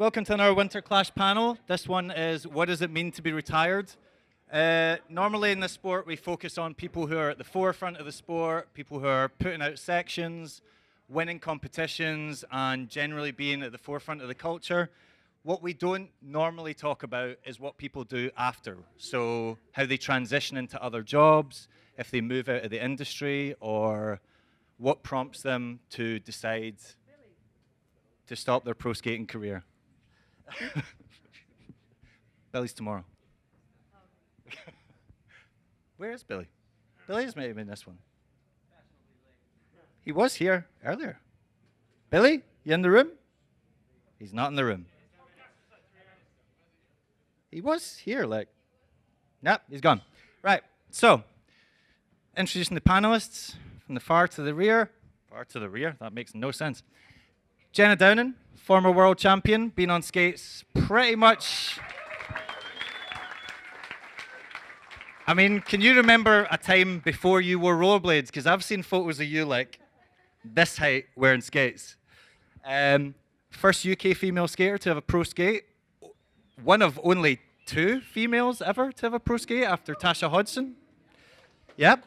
welcome to another Winterclash panel. This one is, what does it mean to be retired? Normally in this sport, we focus on people who are at the forefront of the sport, people who are putting out sections, winning competitions, and generally being at the forefront of the culture. What we don't normally talk about is what people do after. So how they transition into other jobs, if they move out of the industry, or what prompts them to decide to stop their pro skating career. Billy's tomorrow. Where is Billy? Billy's maybe in this one. He was here earlier. Billy, you in the room? He's not in the room. He was here, like. Nope, he's gone. Right, so, introducing the panelists from the far to the rear. Far to the rear? That makes no sense. Jenna Downing, former world champion, been on skates pretty much. I mean, can you remember a time before you wore rollerblades? Because I've seen photos of you like this height wearing skates. First UK female skater to have a pro skate. One of only 2 females ever to have a pro skate after Tasha Hodgson. Yep.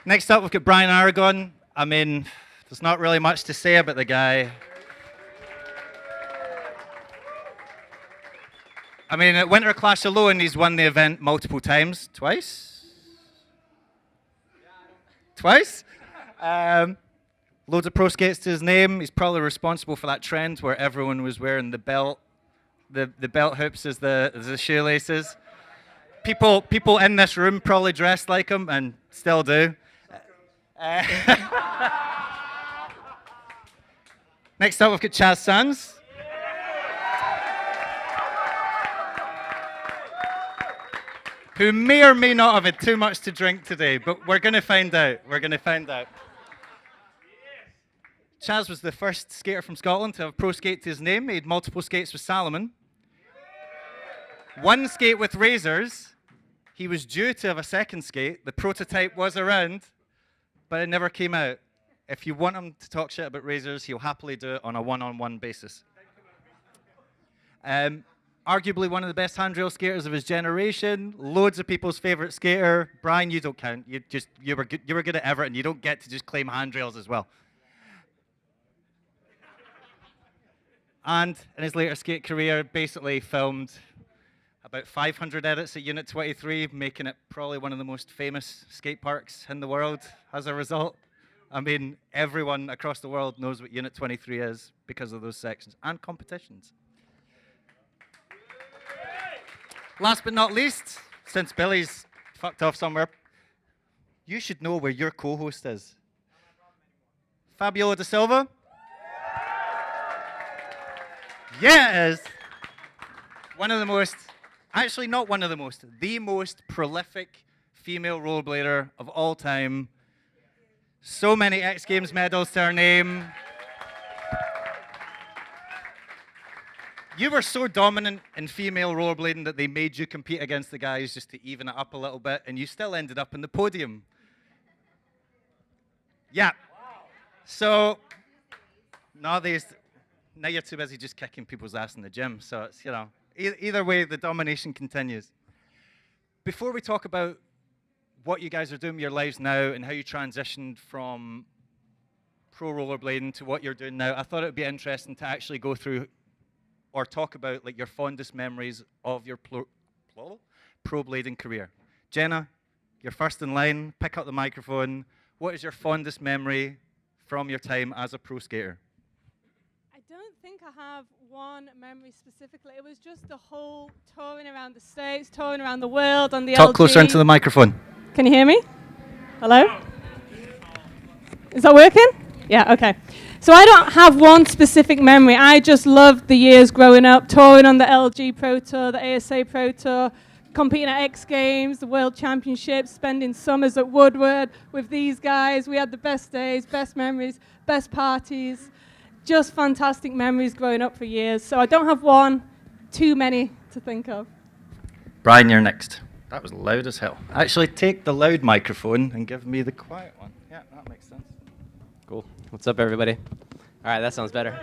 Next up, we've got Brian Aragon. I mean, there's not really much to say about the guy. I mean, at Winterclash alone, he's won the event multiple times. Twice? Twice? Loads of pro skates to his name. He's probably responsible for that trend where everyone was wearing the belt, the belt hoops as the shoelaces. People in this room probably dressed like him and still do. Next up, we've got Chaz Sands. Who may or may not have had too much to drink today, but we're going to find out. We're going to find out. Chaz was the first skater from Scotland to have a pro skate to his name. He had multiple skates with Salomon. 1 skate with Razors. He was due to have a second skate. The prototype was around, but it never came out. If you want him to talk shit about Razors, he'll happily do it on a one-on-one basis. Arguably one of the best handrail skaters of his generation. Loads of people's favorite skater. Brian, you don't count. You were good at Everton. You don't get to just claim handrails as well. And in his later skate career, basically filmed about 500 edits at Unit 23, making it probably one of the most famous skate parks in the world as a result. I mean, everyone across the world knows what Unit 23 is because of those sections and competitions. Last but not least, since Billy's fucked off somewhere, you should know where your co-host is. Fabiola da Silva? Yeah, it is. One of the most, actually not one of the most, the most prolific female rollerblader of all time. So many X Games medals to her name. You were so dominant in female rollerblading that they made you compete against the guys just to even it up a little bit, and you still ended up in the podium. Yeah. So, now you're too busy just kicking people's ass in the gym. So it's, you know, either way, the domination continues. Before we talk about what you guys are doing with your lives now and how you transitioned from pro rollerblading to what you're doing now, I thought it would be interesting to actually go through or talk about like your fondest memories of your pro blading career. Jenna, you're first in line. Pick up the microphone. What is your fondest memory from your time as a pro skater? I don't think I have one memory specifically. It was just the whole touring around the States, touring around the world on the Talk LG. closer into the microphone. Can you hear me? Hello? Is that working? Yeah, okay. So I don't have one specific memory. I just loved the years growing up, touring on the LG Pro Tour, the ASA Pro Tour, competing at X Games, the World Championships, spending summers at Woodward with these guys. We had the best days, best memories, best parties. Just fantastic memories growing up for years. So I don't have one, too many to think of. Brian, you're next. That was loud as hell. Actually, take the loud microphone and give me the quiet one. Yeah, that makes sense. Cool. What's up, everybody? All right, that sounds better.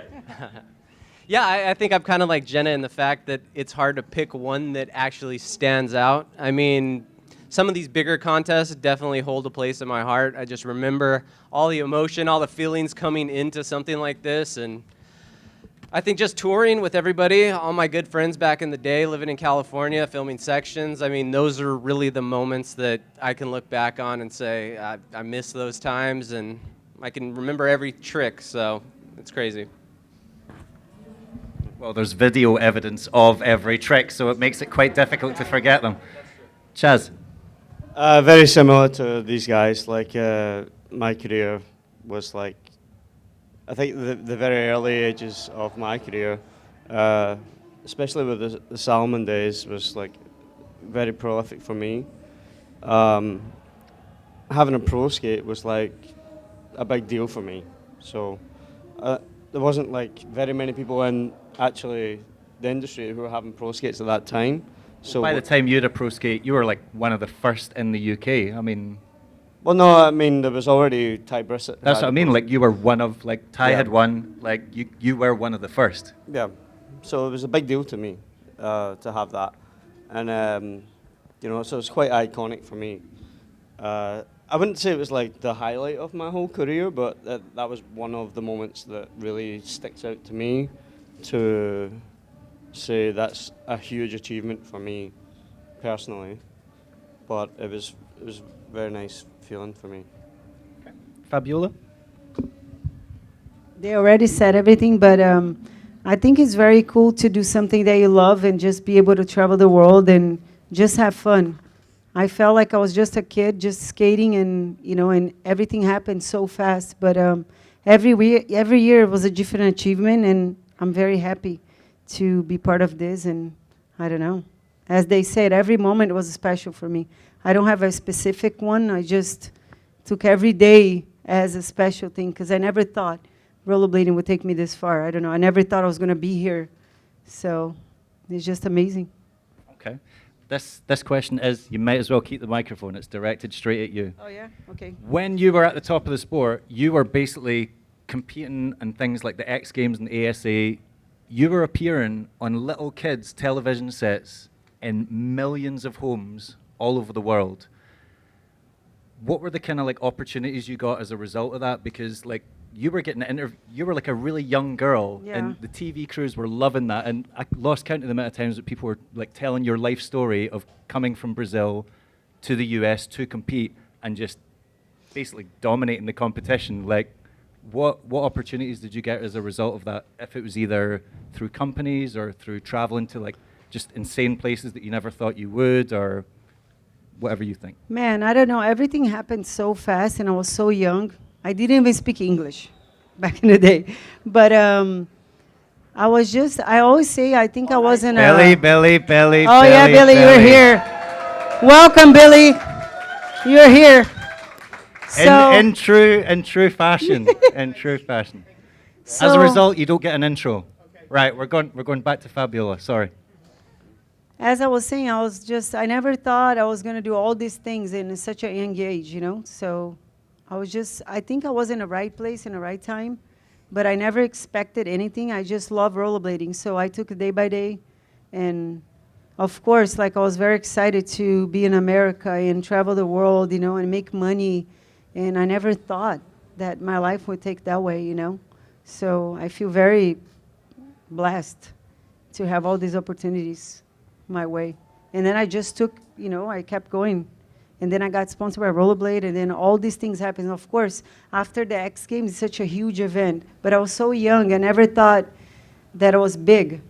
Yeah, I think I'm kind of like Jenna in the fact that it's hard to pick one that actually stands out. I mean, some of these bigger contests definitely hold a place in my heart. I just remember all the emotion, all the feelings coming into something like this, and I think just touring with everybody, all my good friends back in the day, living in California, filming sections, I mean, those are really the moments that I can look back on and say, I miss those times, and I can remember every trick, so it's crazy. Well, there's video evidence of every trick, so it makes it quite difficult to forget them. Chaz? Very similar to these guys. Like, my career was like, I think the very early ages of my career, especially with the Salmon days, was like very prolific for me. Having a pro skate was like a big deal for me. So there wasn't like very many people in actually the industry who were having pro skates at that time. So By the time you had a pro skate, you were like one of the first in the UK. I mean, well, no, I mean there was already Ty Brissett. that's what I mean. Like you were one of, like Ty Yeah. had one. Like you were one of the first. Yeah, so it was a big deal to me to have that, and you know, so it's quite iconic for me. I wouldn't say it was like the highlight of my whole career, but that was one of the moments that really sticks out to me. To say that's a huge achievement for me personally, but it was very nice feeling for me. Fabiola? They already said everything, but I think it's very cool to do something that you love and just be able to travel the world and just have fun. I felt like I was just a kid, just skating, and you know, and everything happened so fast. But every year it was a different achievement, and I'm very happy to be part of this. And I don't know, as they said, every moment was special for me. I don't have a specific one. I just took every day as a special thing because I never thought rollerblading would take me this far. I don't know. I never thought I was going to be here. So it's just amazing. Okay. This question is, you might as well keep the microphone. It's directed straight at you. Oh, yeah? Okay. When you were at the top of the sport, you were basically competing in things like the X Games and the ASA. You were appearing on little kids' television sets in millions of homes all over the world. What were the kind of like opportunities you got as a result of that? Because like you were getting you were like a really young girl, Yeah. and the TV crews were loving that. And I lost count of the amount of times that people were like telling your life story of coming from Brazil to the US to compete and just basically dominating the competition. Like, what opportunities did you get as a result of that? If it was either through companies or through traveling to like just insane places that you never thought you would, or whatever you think. Man, I don't know. Everything happened so fast, and I was so young. I didn't even speak English back in the day. But I always say, I think I was in Billy. Oh, yeah, Billy, you're here. Welcome, Billy. You're here. So, In true fashion. In true fashion. As a so- result, you don't get an intro. Right, we're going back to Fabiola. Sorry. As I was saying, I never thought I was going to do all these things in such a young age, you know? So I think I was in the right place in the right time, but I never expected anything. I just love rollerblading. So I took it day by day. And of course, like I was very excited to be in America and travel the world, you know, and make money. And I never thought that my life would take that way, you know? So I feel very blessed to have all these opportunities my way. And then I just took, you know, I kept going. And then I got sponsored by Rollerblade, and then all these things happened. Of course, after the X Games, it's such a huge event. But I was so young, I never thought that it was big.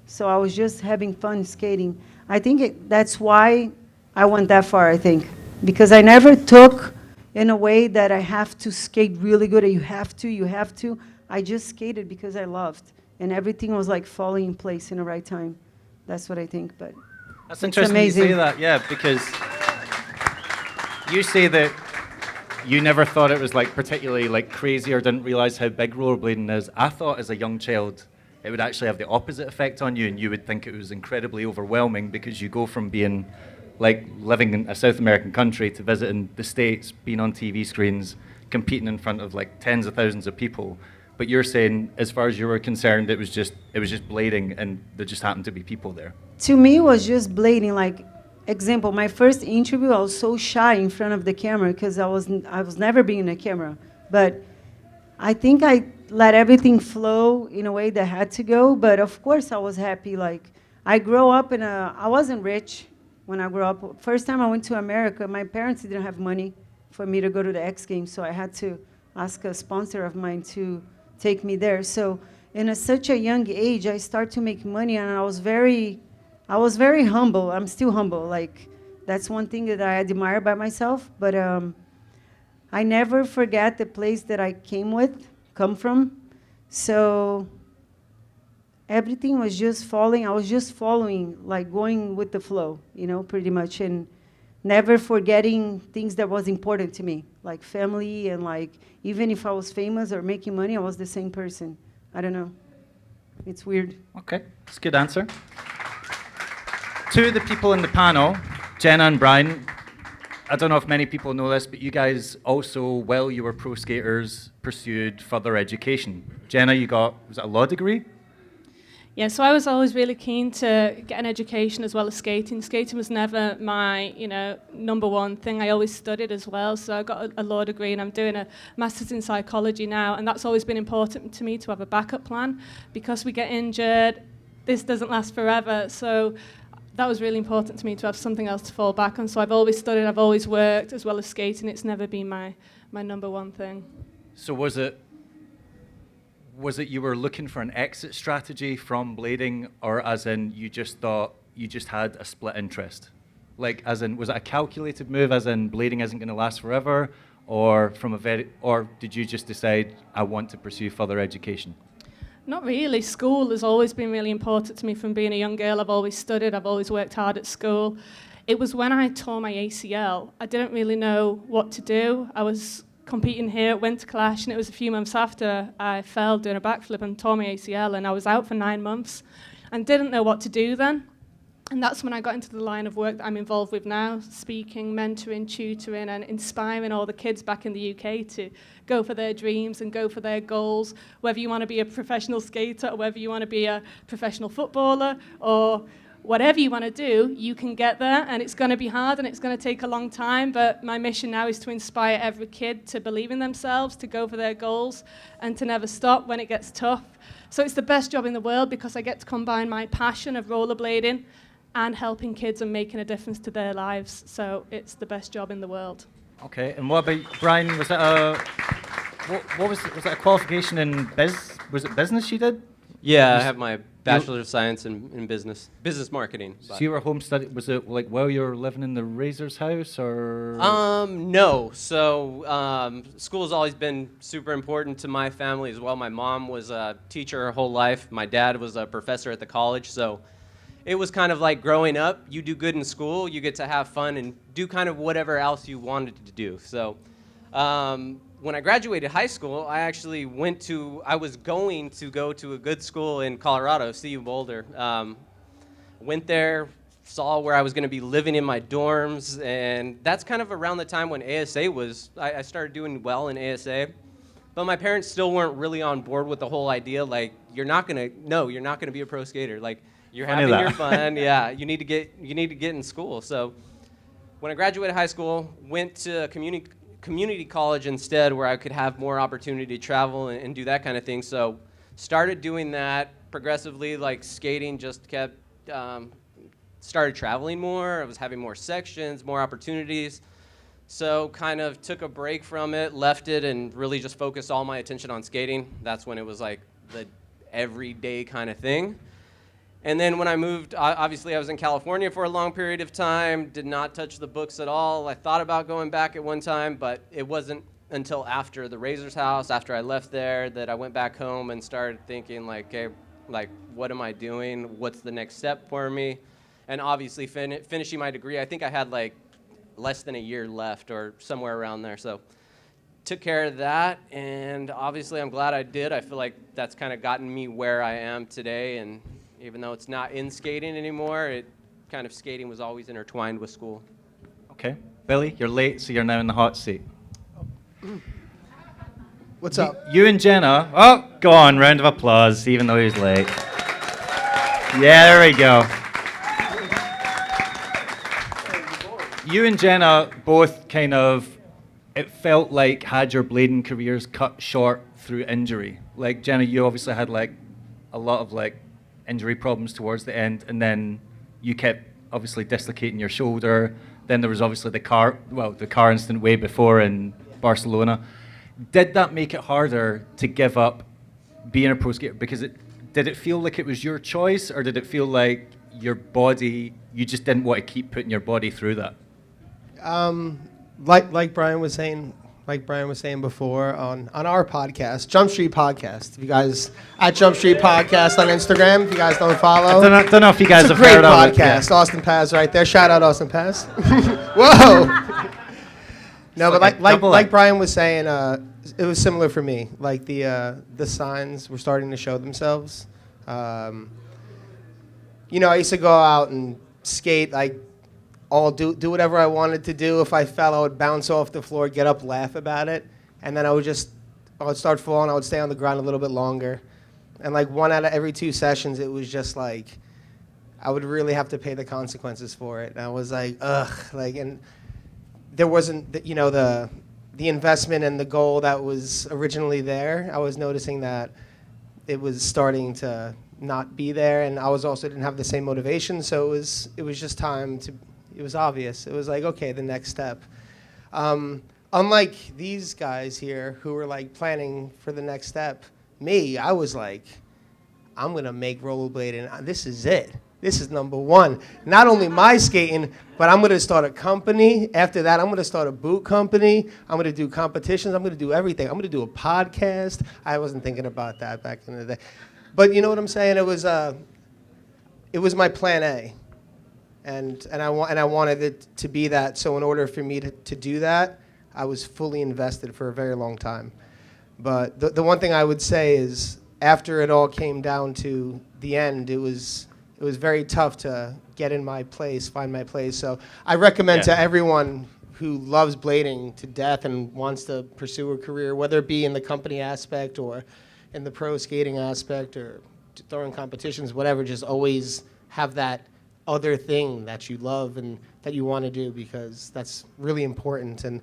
So I was just having fun skating. I think that's why I went that far, I think. Because I never took in a way that I have to skate really good, or you have to. I just skated because I loved. And everything was like falling in place in the right time. That's what I think, but That's interesting you say amazing. that, yeah, because you say that you never thought it was like particularly like crazy or didn't realize how big rollerblading is. I thought as a young child it would actually have the opposite effect on you, and you would think it was incredibly overwhelming because you go from being like living in a South American country to visiting the States, being on TV screens, competing in front of like tens of thousands of people. But you're saying, as far as you were concerned, it was just blading, and there just happened to be people there. To me, it was just blading. Like, example, my first interview, I was so shy in front of the camera because I was never being in a camera. But I think I let everything flow in a way that had to go. But of course, I was happy. Like, I grew up I wasn't rich when I grew up. First time I went to America, my parents didn't have money for me to go to the X Games, so I had to ask a sponsor of mine to take me there. So in such a young age, I started to make money, and I was very humble. I'm still humble. Like, that's one thing that I admire by myself. But I never forget the place that I come from. So everything was just falling. I was just following, like going with the flow, pretty much, and never forgetting things that was important to me, like family, and like even if I was famous or making money, I was the same person. I don't know. It's weird. Okay, that's a good answer. Two of the people in the panel, Jenna and Brian, I don't know if many people know this, but you guys also, while you were pro skaters, pursued further education. Jenna, you got, was it a law degree? Yeah, so I was always really keen to get an education as well as skating. Skating was never my, number one thing. I always studied as well, so I got a law degree, and I'm doing a master's in psychology now, and that's always been important to me to have a backup plan, because we get injured, this doesn't last forever, so that was really important to me, to have something else to fall back on. So I've always studied, I've always worked, as well as skating. It's never been my number one thing. So was it you were looking for an exit strategy from blading, or as in you just thought you just had a split interest? Like, as in, was it a calculated move, as in blading isn't going to last forever, or or did you just decide, I want to pursue further education? Not really. School has always been really important to me from being a young girl. I've always studied, I've always worked hard at school. It was when I tore my ACL, I didn't really know what to do. I was competing here at Winterclash, and it was a few months after I fell doing a backflip and tore my ACL, and I was out for 9 months and didn't know what to do then. And that's when I got into the line of work that I'm involved with now, speaking, mentoring, tutoring, and inspiring all the kids back in the UK to go for their dreams and go for their goals, whether you want to be a professional skater or whether you want to be a professional footballer or whatever you want to do, you can get there, and it's going to be hard and it's going to take a long time, but my mission now is to inspire every kid to believe in themselves, to go for their goals, and to never stop when it gets tough. So it's the best job in the world, because I get to combine my passion of rollerblading and helping kids and making a difference to their lives. So it's the best job in the world. Okay, and what about Brian? Was that was that a qualification in was it business you did? Yeah, I have my Bachelor of Science in business marketing. So you were home studying, was it like while you were living in the Razor's house, or? No. So school's always been super important to my family as well. My mom was a teacher her whole life. My dad was a professor at the college. So it was kind of like growing up, you do good in school, you get to have fun and do kind of whatever else you wanted to do. So when I graduated high school, I was going to go to a good school in Colorado, CU Boulder. Went there, saw where I was going to be living in my dorms, and that's kind of around the time when ASA I started doing well in ASA. But my parents still weren't really on board with the whole idea, like, you're not going to be a pro skater. Like, you're having your fun, yeah, you need to get in school. So when I graduated high school, went to community college instead, where I could have more opportunity to travel and do that kind of thing. So started doing that progressively, like skating just kept, started traveling more. I was having more sections, more opportunities. So kind of took a break from it, left it, and really just focused all my attention on skating. That's when it was like the everyday kind of thing. And then when I moved, obviously I was in California for a long period of time, did not touch the books at all. I thought about going back at one time, but it wasn't until after the Razor's house, after I left there, that I went back home and started thinking, like, okay, like, what am I doing? What's the next step for me? And obviously finishing my degree, I think I had like less than a year left or somewhere around there. So took care of that, and obviously I'm glad I did. I feel like that's kind of gotten me where I am today, and even though it's not in skating anymore, skating was always intertwined with school. Okay. Billy, you're late, so you're now in the hot seat. What's up? You and Jenna. Oh, go on, round of applause, even though he's late. Yeah, there we go. You and Jenna both kind of, it felt like had your blading careers cut short through injury. Like Jenna, you obviously had like a lot of like injury problems towards the end, and then you kept obviously dislocating your shoulder. Then there was obviously the car incident way before in Barcelona. Did that make it harder to give up being a pro skater? Because did it feel like it was your choice, or did it feel like your body, you just didn't want to keep putting your body through that? Like Brian was saying before on our podcast, Jump Street Podcast. If you guys at Jump Street Podcast on Instagram, if you guys don't follow, I don't know if you guys it's have a great heard of it. podcast. Yeah. Austin Paz right there. Shout out Austin Paz. Whoa. No, but like Brian was saying, it was similar for me. Like the signs were starting to show themselves. I used to go out and skate like do whatever I wanted to do. If I fell, I would bounce off the floor, get up, laugh about it, and then I would start falling. I would stay on the ground a little bit longer, and like 1 out of every 2 sessions, it was just like I would really have to pay the consequences for it. And I was like, ugh, like, and there wasn't, the investment and the goal that was originally there. I was noticing that it was starting to not be there, and I didn't have the same motivation. So it was just time to. It was obvious. It was like, okay, the next step. Unlike these guys here who were like planning for the next step, I was like, I'm gonna make rollerblading. This is it. This is number one. Not only my skating, but I'm gonna start a company. After that, I'm gonna start a boot company. I'm gonna do competitions. I'm gonna do everything. I'm gonna do a podcast. I wasn't thinking about that back in the day, but you know what I'm saying? It was my plan A. And I wanted it to be that. So in order for me to do that, I was fully invested for a very long time. But the one thing I would say is after it all came down to the end, it was very tough to get in my place, find my place. So I recommend to everyone who loves blading to death and wants to pursue a career, whether it be in the company aspect or in the pro skating aspect or throwing competitions, whatever, just always have that other thing that you love and that you want to do, because that's really important. And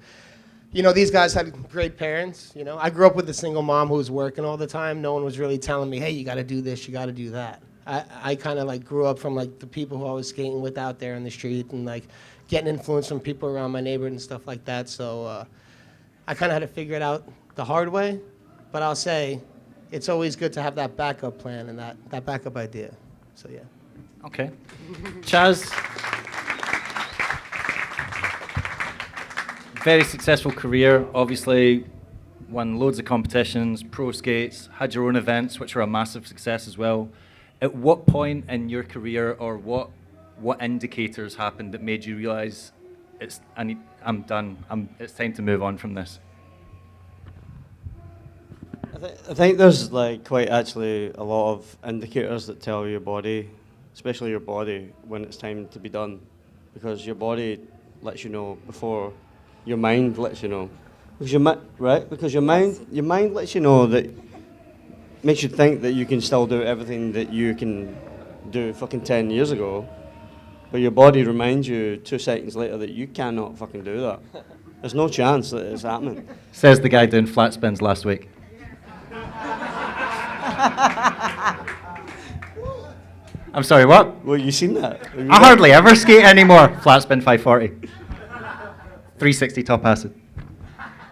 these guys had great parents. I grew up with a single mom who was working all the time. No one was really telling me, hey, you got to do this, you got to do that. I kind of like grew up from like the people who I was skating with out there in the street and like getting influence from people around my neighborhood and stuff like that. So I kind of had to figure it out the hard way. But I'll say it's always good to have that backup plan and that backup idea. So yeah. Okay. Chaz, very successful career, obviously won loads of competitions, pro skates, had your own events, which were a massive success as well. At what point in your career, or what indicators happened that made you realize I'm done, it's time to move on from this? I think there's like quite actually a lot of indicators that tell your body, especially your body, when it's time to be done, because your body lets you know before your mind lets you know. Because your mind lets you know, that makes you think that you can still do everything that you can do fucking 10 years ago, but your body reminds you 2 seconds later that you cannot fucking do that. There's no chance that it's happening. Says the guy doing flat spins last week. I'm sorry, what? Well, you seen that? I hardly ever skate anymore. Flat spin 540. 360 top acid.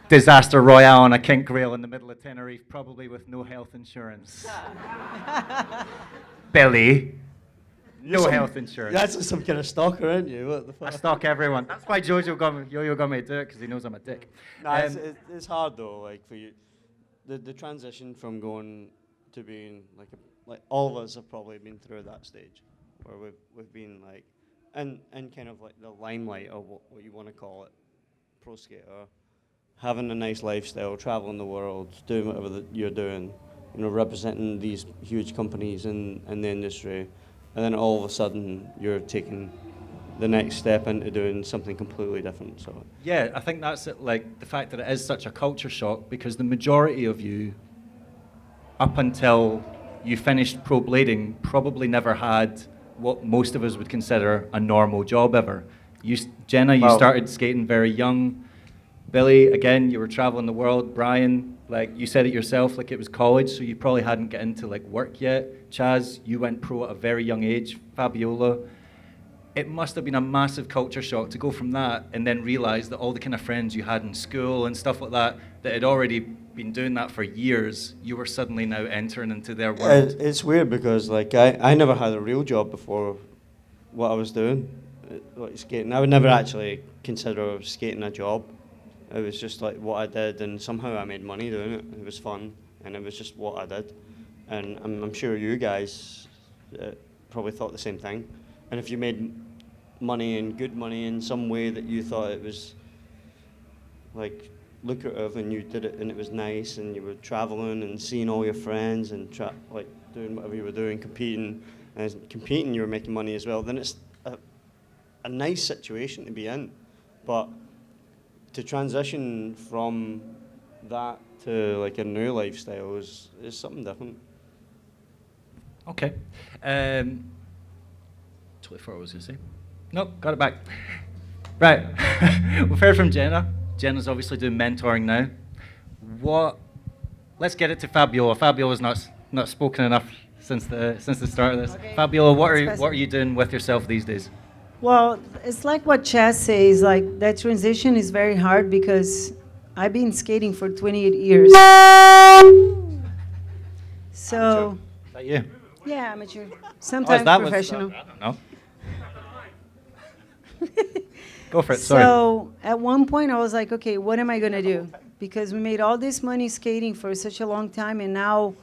Disaster royale on a kink rail in the middle of Tenerife, probably with no health insurance. Billy, no health insurance. That's some kind of stalker, aren't you? What the fuck? I stalk everyone. That's why Yo-Yo got me to do it, because he knows I'm a dick. Nah, it's hard though, like for you. The transition from going to being like all of us have probably been through that stage where we've been like in kind of like the limelight of what you want to call it, pro skater, having a nice lifestyle, traveling the world, doing whatever you're doing, representing these huge companies in the industry, and then all of a sudden you're taking the next step into doing something completely different. So Yeah, I think that's it, like the fact that it is such a culture shock, because the majority of you, up until you finished pro blading, probably never had what most of us would consider a normal job ever. Jenna, you Well- started skating very young. Billy, again, you were traveling the world. Brian, like you said it yourself, like it was college, so you probably hadn't got into like work yet. Chaz, you went pro at a very young age. Fabiola, it must have been a massive culture shock to go from that and then realize that all the kind of friends you had in school and stuff like that, that had already been doing that for years, you were suddenly now entering into their world. it's weird because like I never had a real job before what I was doing, like skating. I would never actually consider skating a job. It was just like what I did, and somehow I made money doing it. It was fun, and it was just what I did. And I'm sure you guys probably thought the same thing. And if you made money and good money in some way that you thought it was like lucrative, and you did it and it was nice, and you were traveling and seeing all your friends and like doing whatever you were doing, competing, and as competing you were making money as well, then it's a nice situation to be in. But to transition from that to like a new lifestyle is something different. Okay. Totally forgot what I was going to say. Nope, got it back. Right. We've heard from Jenna. Jenna's obviously doing mentoring now. Let's get it to Fabiola. Fabiola's not spoken enough since the start of this. Okay. Fabiola, what Let's are you doing with yourself these days? Well, it's like what Chaz says, like that transition is very hard because I've been skating for 28 years. So, Is that you? yeah, amateur. Oh, Sometimes is that professional. I don't know. Go for it, sorry. So at one point I was like, okay, what am I going to do? Because we made all this money skating for such a long time, and now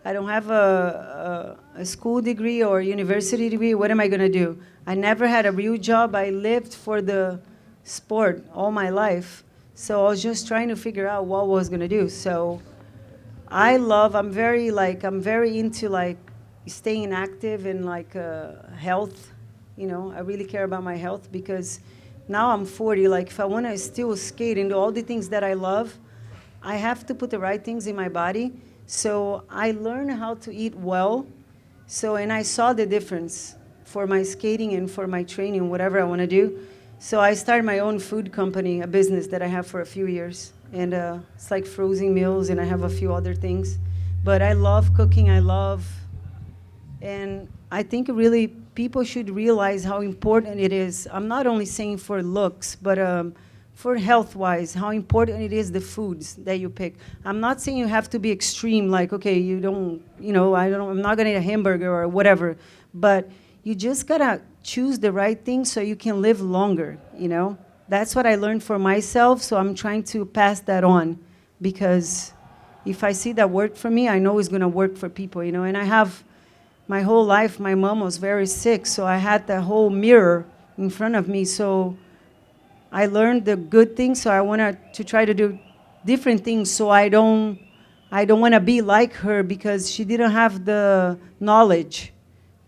I don't have a school degree or a university degree. What am I going to do? I never had a real job. I lived for the sport all my life. So I was just trying to figure out what I was going to do. So I'm very into like staying active and like health. You know, I really care about my health because now I'm 40. Like if I want to still skate and do all the things that I love, I have to put the right things in my body. So I learned how to eat well. And I saw the difference for my skating and for my training, whatever I want to do. So I started my own food company, a business that I have for a few years. And it's like frozen meals, and I have a few other things. But I love cooking, and I think really people should realize how important it is. I'm not only saying for looks, but for health-wise, how important it is, the foods that you pick. I'm not saying you have to be extreme, like, okay, I'm not gonna eat a hamburger or whatever, but you just gotta choose the right thing so you can live longer, That's what I learned for myself, so I'm trying to pass that on, because if I see that worked for me, I know it's gonna work for people, And I have, my whole life, my mom was very sick, so I had the whole mirror in front of me, so I learned the good things, so I wanted to try to do different things, so I don't want to be like her because she didn't have the knowledge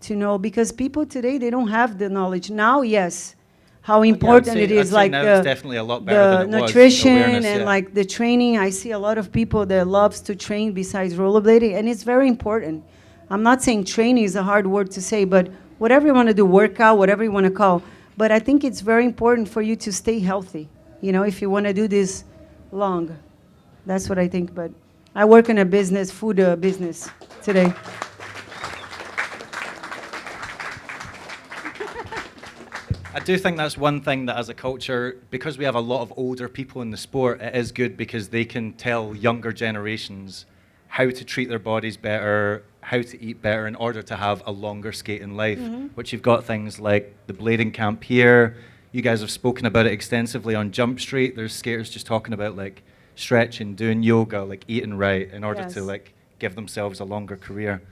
to know, because people today, they don't have the knowledge. Now, yes, how important it is, like now it's definitely a lot better the than it was. nutrition Awareness, and yeah. like the training. I see a lot of people that loves to train besides rollerblading, and it's very important. I'm not saying training is a hard word to say, but whatever you want to do, workout, whatever you want to call. But I think it's very important for you to stay healthy, if you want to do this long. That's what I think. But I work in a business, food business today. I do think that's one thing that as a culture, because we have a lot of older people in the sport, it is good because they can tell younger generations how to treat their bodies better, how to eat better in order to have a longer skating life, which you've got things like the blading camp here. You guys have spoken about it extensively on Jump Street. There's skaters just talking about like stretching, doing yoga, like eating right in order to like give themselves a longer career.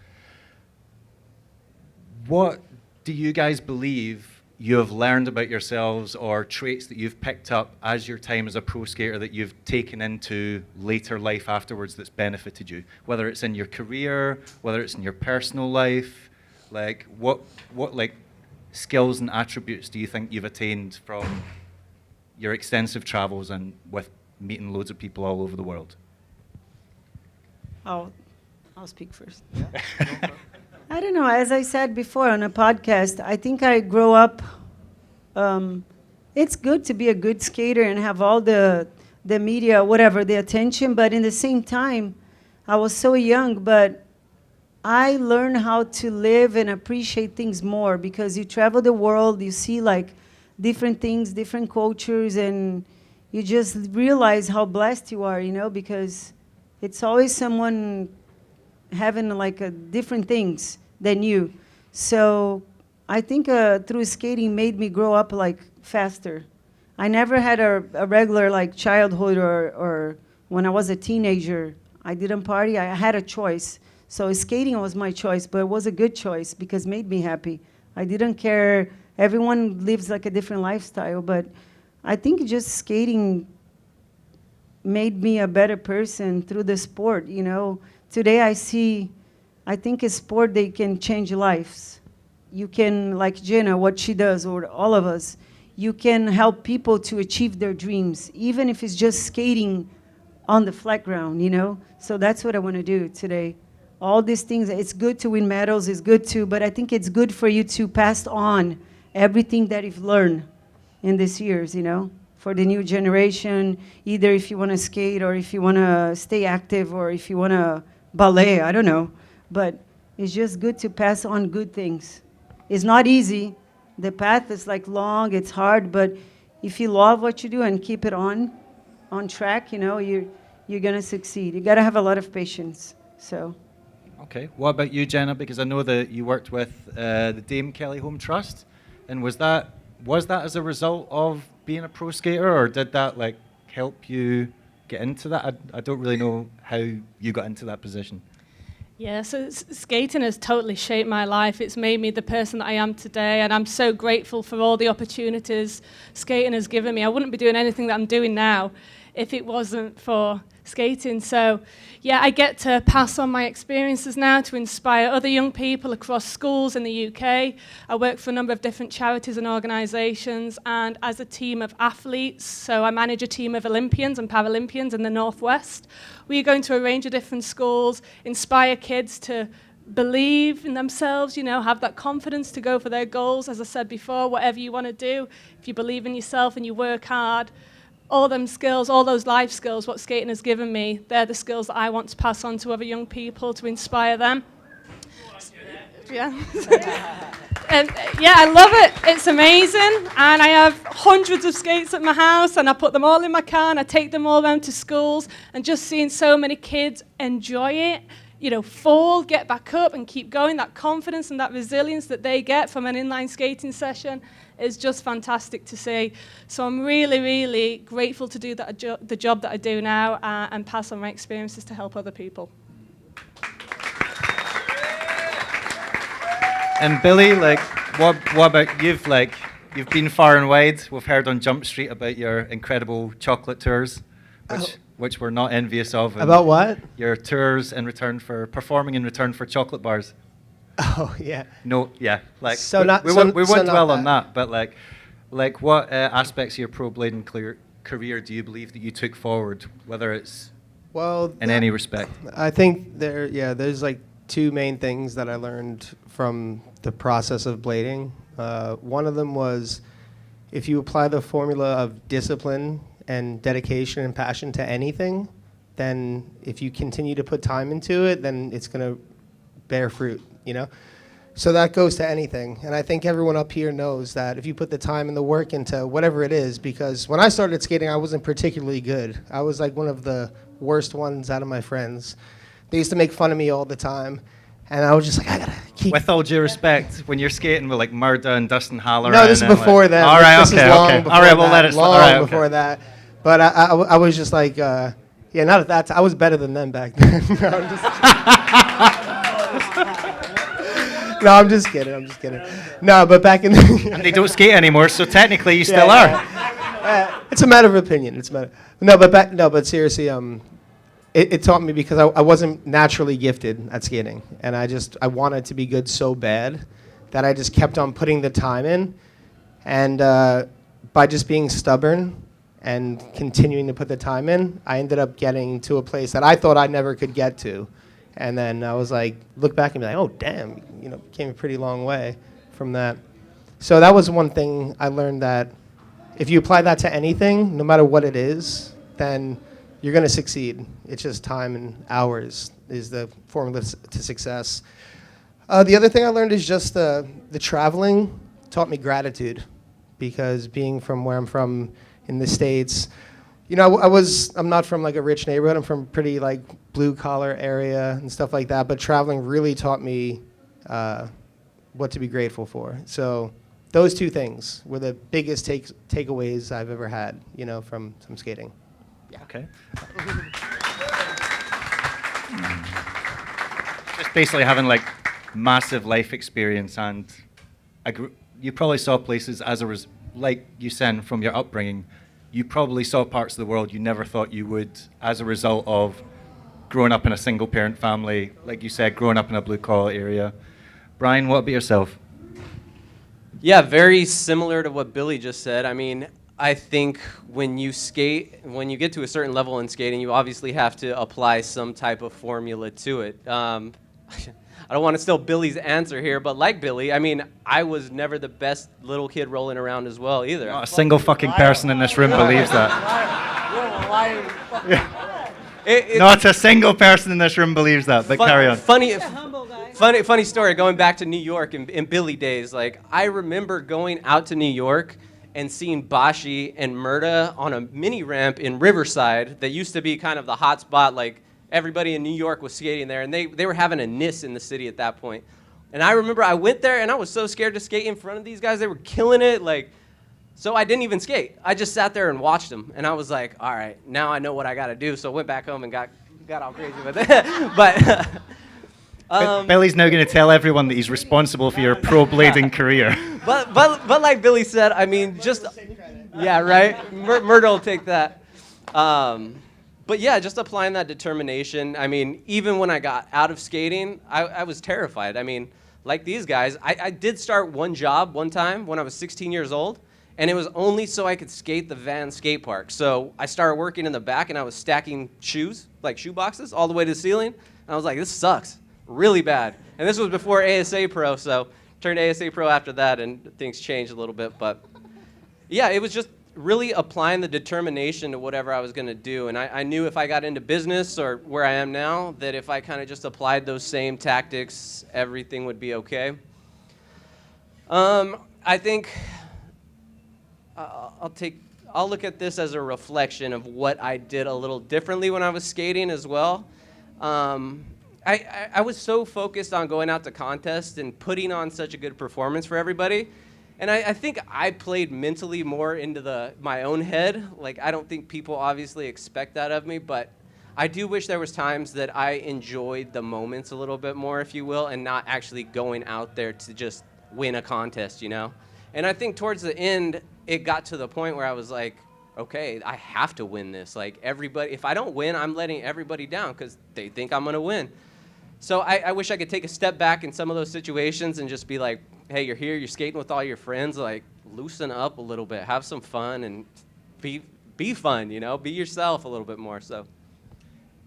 What do you guys believe you have learned about yourselves, or traits that you've picked up as your time as a pro skater that you've taken into later life afterwards that's benefited you? Whether it's in your career, whether it's in your personal life, like what like skills and attributes do you think you've attained from your extensive travels and with meeting loads of people all over the world? I'll speak first. I don't know. As I said before on a podcast, I think I grow up. It's good to be a good skater and have all the media, whatever, the attention. But in the same time, I was so young, but I learned how to live and appreciate things more, because you travel the world, you see like different things, different cultures, and you just realize how blessed you are, because it's always someone having like different things than you. So I think through skating made me grow up like faster. I never had a regular like childhood or when I was a teenager, I didn't party. I had a choice. So skating was my choice, but it was a good choice because it made me happy. I didn't care. Everyone lives like a different lifestyle, but I think just skating made me a better person through the sport. Today I think a sport, they can change lives. You can, like Jenna, what she does, or all of us, you can help people to achieve their dreams, even if it's just skating on the flat ground, So that's what I want to do today. All these things, it's good to win medals, it's good to, but I think it's good for you to pass on everything that you've learned in these years, for the new generation, either if you want to skate or if you want to stay active or if you want to ballet, I don't know. But it's just good to pass on good things. It's not easy. The path is like long, it's hard, but if you love what you do and keep it on track, you're going to succeed. You got to have a lot of patience. So. Okay. What about you, Jenna? Because I know that you worked with the Dame Kelly Home Trust, and was that as a result of being a pro skater, or did that like help you get into that? I don't really know how you got into that position. Yeah, so skating has totally shaped my life. It's made me the person that I am today, and I'm so grateful for all the opportunities skating has given me. I wouldn't be doing anything that I'm doing now if it wasn't for skating. So, yeah, I get to pass on my experiences now to inspire other young people across schools in the UK. I work for a number of different charities and organisations, and as a team of athletes, so I manage a team of Olympians and Paralympians in the Northwest. We go into a range of different schools, inspire kids to believe in themselves, have that confidence to go for their goals. As I said before, whatever you want to do, if you believe in yourself and you work hard, all them skills, all those life skills, what skating has given me, they're the skills that I want to pass on to other young people to inspire them. Yeah. And yeah, I love it. It's amazing. And I have hundreds of skates at my house, and I put them all in my car, and I take them all around to schools, and just seeing so many kids enjoy it, fall, get back up and keep going, that confidence and that resilience that they get from an inline skating session is just fantastic to see. So I'm really, really grateful to do that the job that I do now and pass on my experiences to help other people. And Billy, what about you've been far and wide. We've heard on Jump Street about your incredible chocolate tours, which we're not envious of. About what? Your tours performing in return for chocolate bars. Oh yeah. No, yeah. We not won't dwell on that, but what aspects of your pro blading career do you believe that you took forward, whether it's in any respect? I think there's like two main things that I learned from the process of blading. One of them was, if you apply the formula of discipline and dedication and passion to anything, then if you continue to put time into it, then it's going to bear fruit, So that goes to anything. And I think everyone up here knows that if you put the time and the work into whatever it is, because when I started skating, I wasn't particularly good. I was like one of the worst ones out of my friends. They used to make fun of me all the time. And I was just like, I gotta keep. With all due respect, when you're skating with like Murda and Dustin Halloran. No, this is before that. All right, this okay, is long okay. Before all right, we'll that, let it slide. long All right, before okay. that. But I was just like, not at that time. I was better than them back then. No, I'm just kidding. No, but back in the And they don't skate anymore, so technically you still are. It's a matter of opinion. But seriously, it taught me, because I wasn't naturally gifted at skating, and I wanted to be good so bad that I just kept on putting the time in. And by just being stubborn and continuing to put the time in, I ended up getting to a place that I thought I never could get to. And then I was like, look back and be like, oh, damn, came a pretty long way from that. So that was one thing I learned, that if you apply that to anything, no matter what it is, then you're going to succeed. It's just time and hours is the formula to success. The other thing I learned is just the traveling taught me gratitude, because being from where I'm from in the States, I'm not from like a rich neighborhood. I'm from pretty like blue collar area and stuff like that. But traveling really taught me what to be grateful for. So those two things were the biggest takeaways I've ever had, from skating. Yeah. Okay. Just basically having like massive life experience, and you probably saw places like you said from your upbringing. You probably saw parts of the world you never thought you would, as a result of growing up in a single parent family, like you said, growing up in a blue collar area. Brian, what about yourself? Yeah, very similar to what Billy just said. I mean, I think when you get to a certain level in skating, you obviously have to apply some type of formula to it. I don't want to steal Billy's answer here, but like Billy, I mean, I was never the best little kid rolling around as well either. Not a single fucking person in this room believes that. Not a single person in this room believes that, but carry on. Funny story, going back to New York in Billy days, like I remember going out to New York and seeing Bashi and Murda on a mini ramp in Riverside that used to be kind of the hot spot, like everybody in New York was skating there, and they were having a NIS in the city at that point. And I remember I went there, and I was so scared to skate in front of these guys. They were killing it, so I didn't even skate. I just sat there and watched them, and I was like, all right, now I know what I got to do. So I went back home and got all crazy with it. But Billy's now going to tell everyone that he's responsible for your pro blading career. But like Billy said, I mean, just yeah, right. Murder will take that. But yeah, just applying that determination. I mean, even when I got out of skating, I was terrified. I mean, like these guys, I did start one job one time when I was 16 years old, and it was only so I could skate the Van skate park. So I started working in the back, and I was stacking shoes, like shoe boxes, all the way to the ceiling. And I was like, this sucks really bad. And this was before ASA Pro, so turned ASA Pro after that, and things changed a little bit. But yeah, it was just really applying the determination to whatever I was going to do. And I knew if I got into business or where I am now, that if I kind of just applied those same tactics, everything would be okay. I think I'll look at this as a reflection of what I did a little differently when I was skating as well. I was so focused on going out to contests and putting on such a good performance for everybody. And I think I played mentally more into my own head. Like, I don't think people obviously expect that of me, but I do wish there was times that I enjoyed the moments a little bit more, if you will, and not actually going out there to just win a contest, And I think towards the end, it got to the point where I was like, okay, I have to win this. Like, everybody, if I don't win, I'm letting everybody down because they think I'm going to win. So I wish I could take a step back in some of those situations and just be like, hey, you're here, you're skating with all your friends, like, loosen up a little bit, have some fun, and be fun, be yourself a little bit more. So.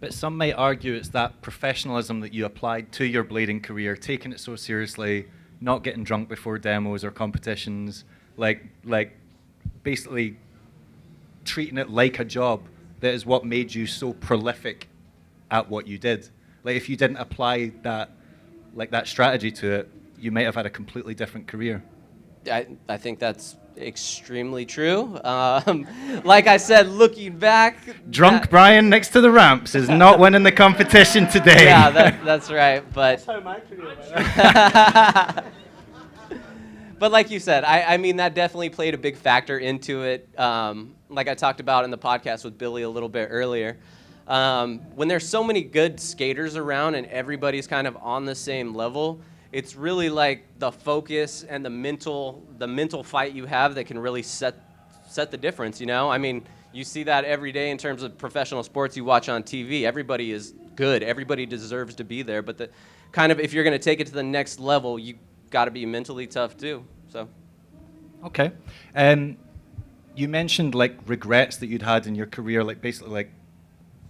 But some might argue it's that professionalism that you applied to your blading career, taking it so seriously, not getting drunk before demos or competitions, like basically treating it like a job, that is what made you so prolific at what you did. Like, if you didn't apply that strategy to it, you might have had a completely different career. I think that's extremely true. Like I said, looking back... Drunk Brian next to the ramps is not winning the competition today. Yeah, that's right. But, that's how my career went. But like you said, I mean, that definitely played a big factor into it. Like I talked about in the podcast with Billy a little bit earlier. When there's so many good skaters around and everybody's kind of on the same level, it's really like the focus and the mental fight you have that can really set the difference, I mean, you see that every day in terms of professional sports you watch on TV. Everybody is good. Everybody deserves to be there. But if you're going to take it to the next level, you got to be mentally tough too. So. Okay. You mentioned like regrets that you'd had in your career, like basically like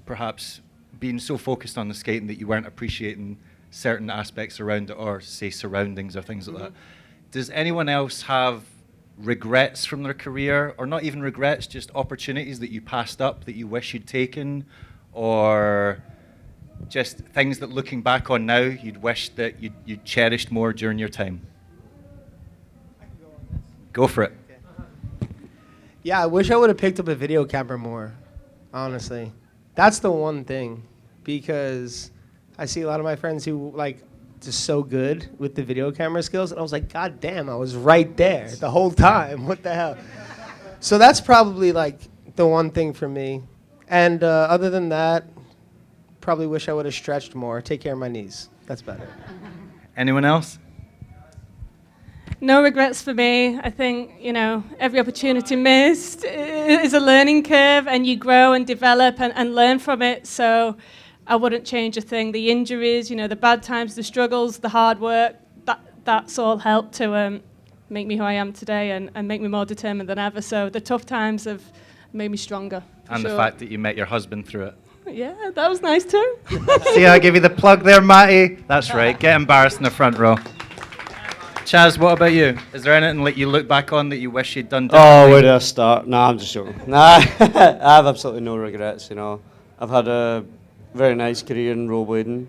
perhaps being so focused on the skating that you weren't appreciating certain aspects around it, or say surroundings or things like that. Does anyone else have regrets from their career, or not even regrets, just opportunities that you passed up that you wish you'd taken, or just things that looking back on now you'd wish that you'd cherished more during your time? Go for it. Yeah, I wish I would have picked up a video camera more, honestly. That's the one thing, because I see a lot of my friends who like just so good with the video camera skills, and I was like, God damn, I was right there the whole time. What the hell? So that's probably like the one thing for me. And other than that, probably wish I would have stretched more, take care of my knees. That's better. Anyone else? No regrets for me. I think, every opportunity missed is a learning curve, and you grow and develop and learn from it. So I wouldn't change a thing. The injuries, the bad times, the struggles, the hard work, that's all helped to make me who I am today and make me more determined than ever. So the tough times have made me stronger. And the fact that you met your husband through it. Yeah, that was nice too. See how I give you the plug there, Matty? That's right. Get embarrassed in the front row. Chaz, what about you? Is there anything like you look back on that you wish you'd done differently? Oh, where do I start? Nah, I'm just joking. Nah, I have absolutely no regrets, I've had a very nice career in rollerblading.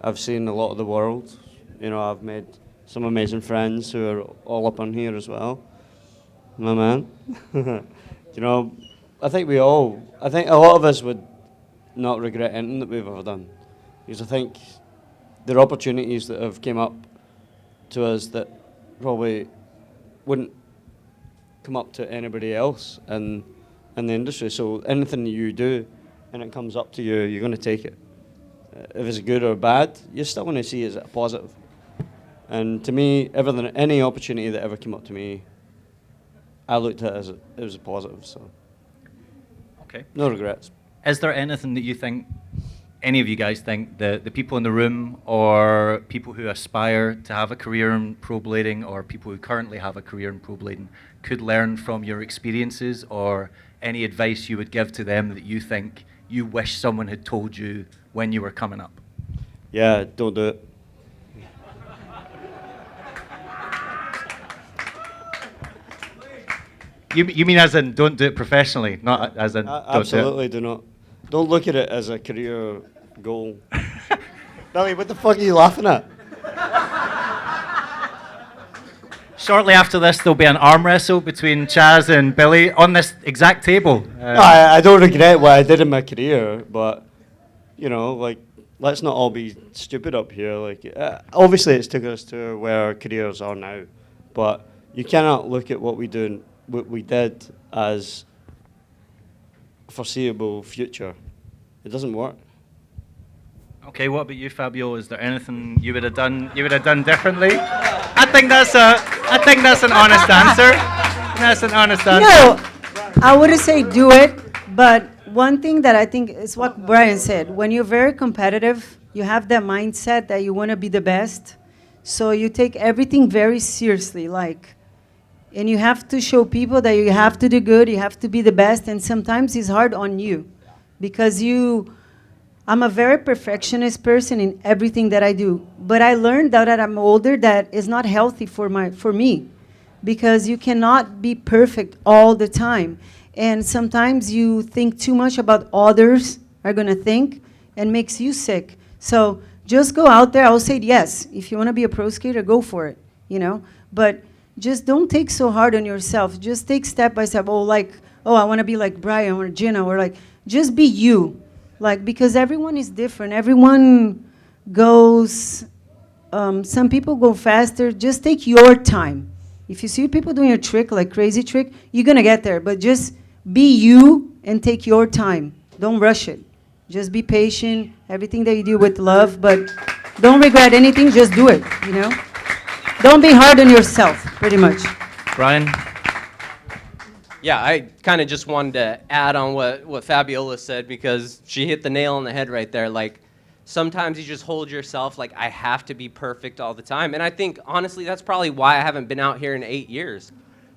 I've seen a lot of the world. I've made some amazing friends who are all up on here as well. My man. I think a lot of us would not regret anything that we've ever done. Because I think there are opportunities that have came up to us that probably wouldn't come up to anybody else in the industry. So anything you do and it comes up to you, you're going to take it. If it's good or bad, you're still going to see it as a positive. And to me, any opportunity that ever came up to me, I looked at it as it was a positive. So, okay, no regrets. Is there anything that you think, any of you guys think, the people in the room or people who aspire to have a career in pro blading or people who currently have a career in pro blading could learn from your experiences, or any advice you would give to them that you think you wish someone had told you when you were coming up? Yeah, don't do it. You mean as in don't do it professionally, not as in don't Absolutely do it? do not. Don't look at it as a career goal. Billy, what the fuck are you laughing at? Shortly after this, there'll be an arm wrestle between Chaz and Billy on this exact table. No, I don't regret what I did in my career, but, let's not all be stupid up here. Obviously, it's took us to where our careers are now, but you cannot look at what we did as a foreseeable future. It doesn't work. Okay, what about you, Fabio? Is there anything you would have done differently? I think that's an honest answer. That's an honest answer. No, I wouldn't say do it, but one thing that I think is what Brian said. When you're very competitive, you have that mindset that you want to be the best. So you take everything very seriously, and you have to show people that you have to do good, you have to be the best, and sometimes it's hard on you because I'm a very perfectionist person in everything that I do. But I learned that I'm older that is not healthy for me because you cannot be perfect all the time. And sometimes you think too much about others are going to think and makes you sick. So just go out there. I'll say yes. If you want to be a pro skater, go for it, But just don't take so hard on yourself. Just take step by step. I want to be like Brian or Gina, or just be you. Because everyone is different. Everyone goes, some people go faster. Just take your time. If you see people doing a trick, crazy trick, you're going to get there. But just be you and take your time. Don't rush it. Just be patient. Everything that you do with love. But don't regret anything. Just do it, Don't be hard on yourself, pretty much. Brian? Yeah, I kind of just wanted to add on what Fabiola said, because she hit the nail on the head right there. sometimes you just hold yourself like, I have to be perfect all the time. And I think, honestly, that's probably why I haven't been out here in 8 years.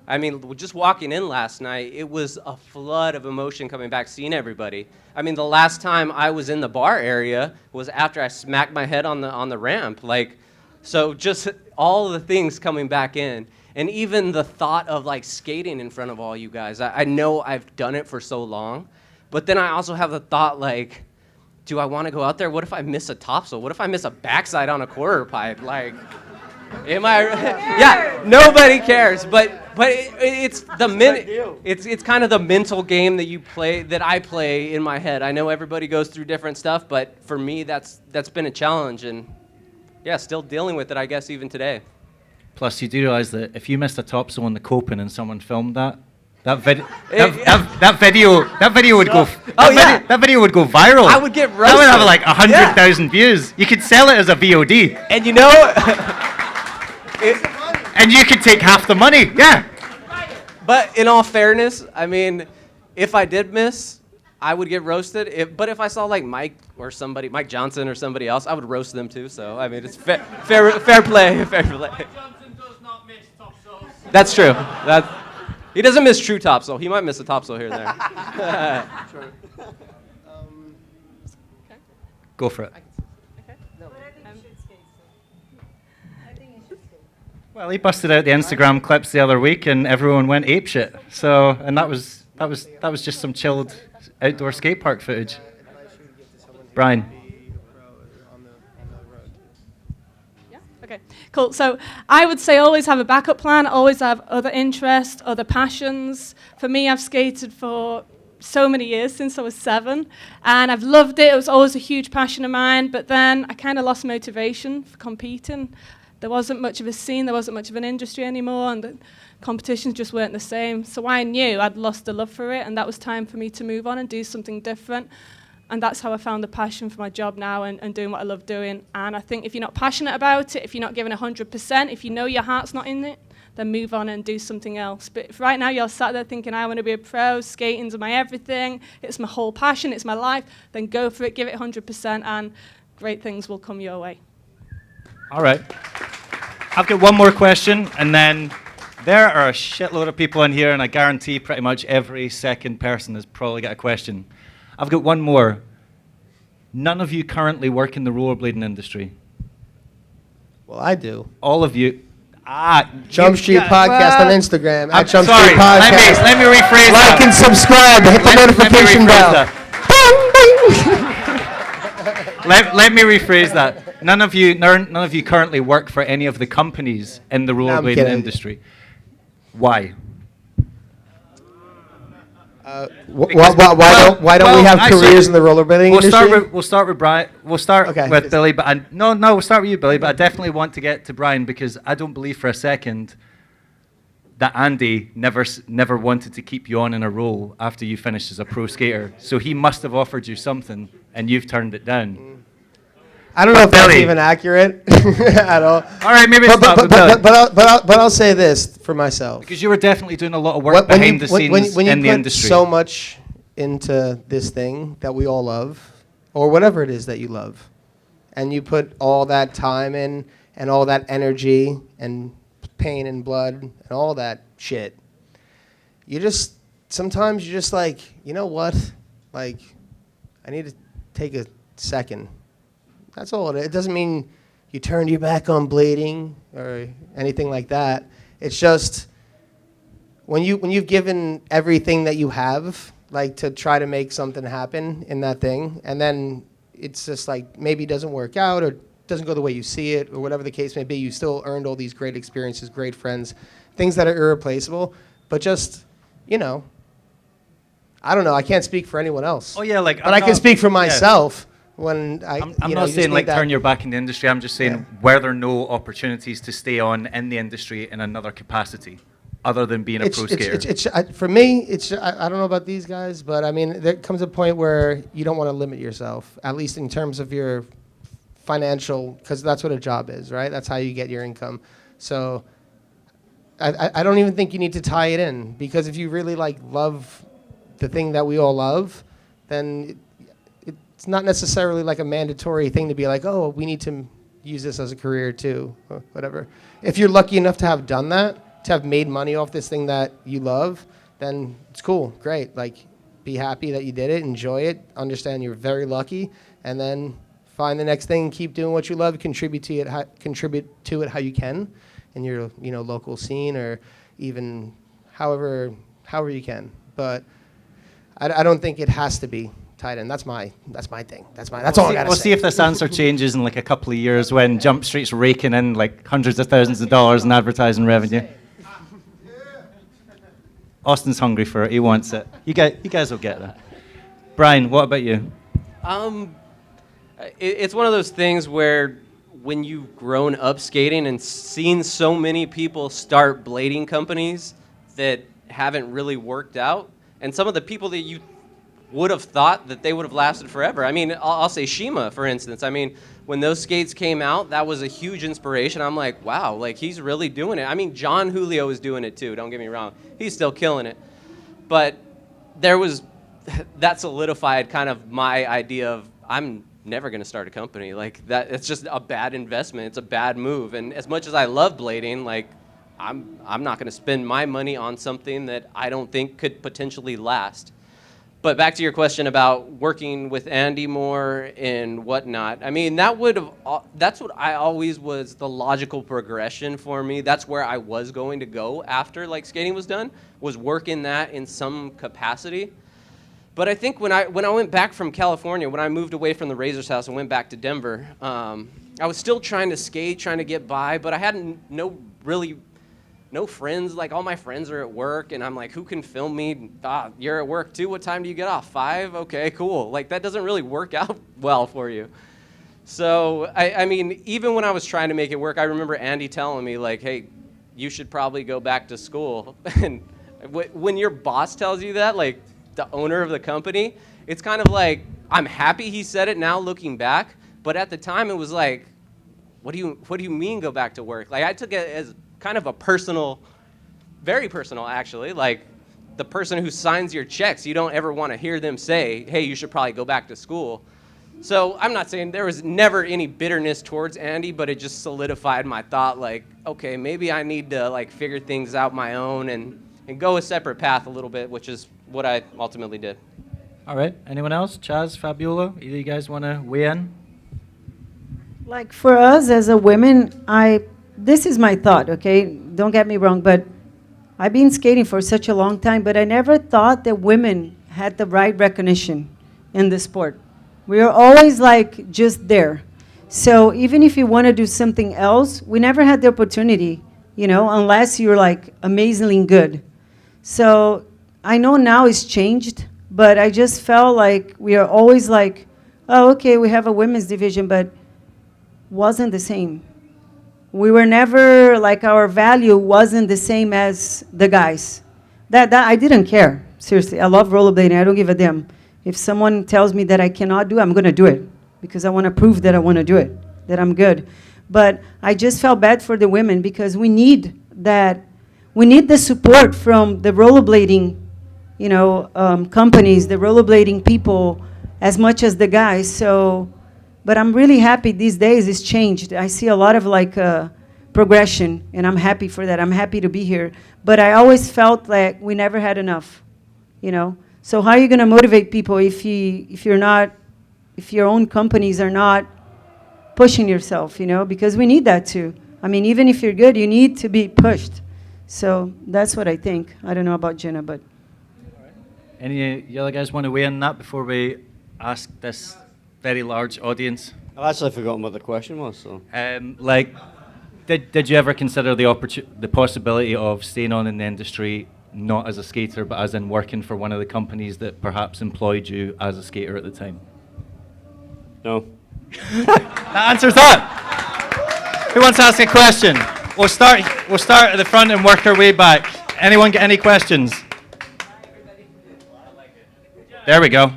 I mean, just walking in last night, it was a flood of emotion coming back, seeing everybody. I mean, the last time I was in the bar area was after I smacked my head on the ramp. Like, so just all the things coming back in. And even the thought of like skating in front of all you guys. I know I've done it for so long, but then I also have the thought like, do I want to go out there? What if I miss a topsail? What if I miss a backside on a quarter pipe? Like, am I? Yeah, nobody cares. But it's the it's kind of the mental game that you play, that I play in my head. I know everybody goes through different stuff, but for me, that's been a challenge, and yeah, still dealing with it, I guess, even today. Plus, you do realize that if you missed a topsail on the coping and someone filmed that, that video would go. That video would go viral. I would get roasted. That would have like 100,000 views. You could sell it as a VOD, And you know, and you could take half the money. Yeah. but in all fairness, I mean, if I did miss, I would get roasted. But if I saw like Mike Johnson or somebody else, I would roast them too. So I mean, it's fair play. Fair play. Johnson does not miss topsails. That's true. He doesn't miss true topsail. He might miss a topsail here and there. Go for it. Well, he busted out the Instagram clips the other week, and everyone went apeshit. So, and that was just some chilled outdoor skate park footage. Brian. Okay, cool. So I would say always have a backup plan, always have other interests, other passions. For me, I've skated for so many years, since I was 7, and I've loved it. It was always a huge passion of mine, but then I kind of lost motivation for competing. There wasn't much of a scene, there wasn't much of an industry anymore, and the competitions just weren't the same. So I knew I'd lost the love for it, and that was time for me to move on and do something different. And that's how I found the passion for my job now and doing what I love doing. And I think if you're not passionate about it, if you're not giving 100%, if you know your heart's not in it, then move on and do something else. But if right now you're sat there thinking, I want to be a pro, skating's my everything, it's my whole passion, it's my life, then go for it, give it 100%, and great things will come your way. All right. I've got one more question, and then there are a shitload of people in here, and I guarantee pretty much every second person has probably got a question. I've got one more. None of you currently work in the rollerblading industry. Well, I do. All of you. Jump Street Podcast on Instagram. I'm At Jump sorry. Street Podcast. Let me rephrase Like that. and subscribe. Hit the notification bell. Let me rephrase that. None of you currently work for any of the companies in the rollerblading kidding. industry. Why? Why don't we have careers in the rollerblading industry? We'll start with Brian. We'll start Okay. with Billy, but we'll start with you, Billy. But I definitely want to get to Brian because I don't believe for a second that Andy never wanted to keep you on in a role after you finished as a pro skater. So he must have offered you something, and you've turned it down. I don't know if that's Billy. even accurate at all. All right, maybe it's not. But I'll say this for myself. Because you were definitely doing a lot of work behind the scenes when you in the put industry. so much into this thing that we all love, or whatever it is that you love, and you put all that time in and all that energy and pain and blood and all that shit, sometimes you're just like, you know what? Like, I need to take a second. That's all. It doesn't mean you turned your back on blading or anything like that. It's just when you've given everything that you have, like to try to make something happen in that thing, and then it's just like maybe it doesn't work out or doesn't go the way you see it or whatever the case may be. You still earned all these great experiences, great friends, things that are irreplaceable. But just, I don't know. I can't speak for anyone else. Oh yeah, but I can speak for myself. When I'm not saying like turn your back in the industry. I'm just saying were there no opportunities to stay on in the industry in another capacity other than being a pro skater? For me, I don't know about these guys, but I mean, there comes a point where you don't want to limit yourself, at least in terms of your financial, because that's what a job is, right? That's how you get your income. So I don't even think you need to tie it in, because if you really love the thing that we all love, then it's not necessarily like a mandatory thing to be like, oh, we need to use this as a career too, or whatever. If you're lucky enough to have done that, to have made money off this thing that you love, then it's cool, great. Like, be happy that you did it, enjoy it, understand you're very lucky, and then find the next thing, keep doing what you love, contribute to it how you can in your local scene, or even however you can. But I don't think it has to be tight end. That's my thing. That's all I gotta say. We'll see if this answer changes in like a couple of years when Jump Street's raking in like hundreds of thousands of dollars in advertising revenue. Austin's hungry for it. He wants it. You guys will get that. Brian, what about you? It's one of those things where when you've grown up skating and seen so many people start blading companies that haven't really worked out, and some of the people that you would have thought that they would have lasted forever. I mean, I'll say Shima, for instance. I mean, when those skates came out, that was a huge inspiration. I'm like, wow, like he's really doing it. I mean, John Julio is doing it too, don't get me wrong. He's still killing it. But that solidified kind of my idea of I'm never going to start a company. Like that, it's just a bad investment. It's a bad move. And as much as I love blading, like I'm not going to spend my money on something that I don't think could potentially last. But back to your question about working with Andy more and whatnot. I mean, that's what I always was the logical progression for me. That's where I was going to go after like skating was done, was work in that in some capacity. But I think when I went back from California, when I moved away from the Razor's house and went back to Denver, I was still trying to skate, trying to get by, but I had no friends. Like all my friends are at work, and I'm like, who can film me? You're at work too. What time do you get off? 5? Okay, cool. Like that doesn't really work out well for you. So I mean, even when I was trying to make it work, I remember Andy telling me like, hey, you should probably go back to school. And when your boss tells you that, like the owner of the company, it's kind of like, I'm happy he said it now looking back, but at the time it was like, what do you mean go back to work? Like I took it as kind of a personal, very personal actually, like the person who signs your checks, you don't ever want to hear them say, hey, you should probably go back to school. So I'm not saying there was never any bitterness towards Andy, but it just solidified my thought like, okay, maybe I need to like figure things out my own and go a separate path a little bit, which is what I ultimately did. All right. Anyone else? Chaz, Fabiola, either you guys want to weigh in? Like for us as a women, this is my thought, okay? Don't get me wrong, but I've been skating for such a long time, but I never thought that women had the right recognition in the sport. We are always like just there. So even if you want to do something else, we never had the opportunity, unless you're like amazingly good. So I know now it's changed, but I just felt like we are always like, oh, okay, we have a women's division, but wasn't the same. We were never, like, our value wasn't the same as the guys. That I didn't care, seriously. I love rollerblading. I don't give a damn. If someone tells me that I cannot do it, I'm going to do it because I want to prove that I want to do it, that I'm good. But I just felt bad for the women because we need that. We need the support from the rollerblading, companies, the rollerblading people, as much as the guys. So. But I'm really happy these days it's changed. I see a lot of like progression, and I'm happy for that. I'm happy to be here. But I always felt like we never had enough, So how are you going to motivate people if your own companies are not pushing yourself, Because we need that too. I mean, even if you're good, you need to be pushed. So that's what I think. I don't know about Jenna, but. Any of you other guys want to weigh in on that before we ask this very large audience? I've actually forgotten what the question was. So, did you ever consider the possibility of staying on in the industry, not as a skater, but as in working for one of the companies that perhaps employed you as a skater at the time? no. That answers that. Who wants to ask a question? We'll start at the front and work our way back. Anyone get any questions? There we go.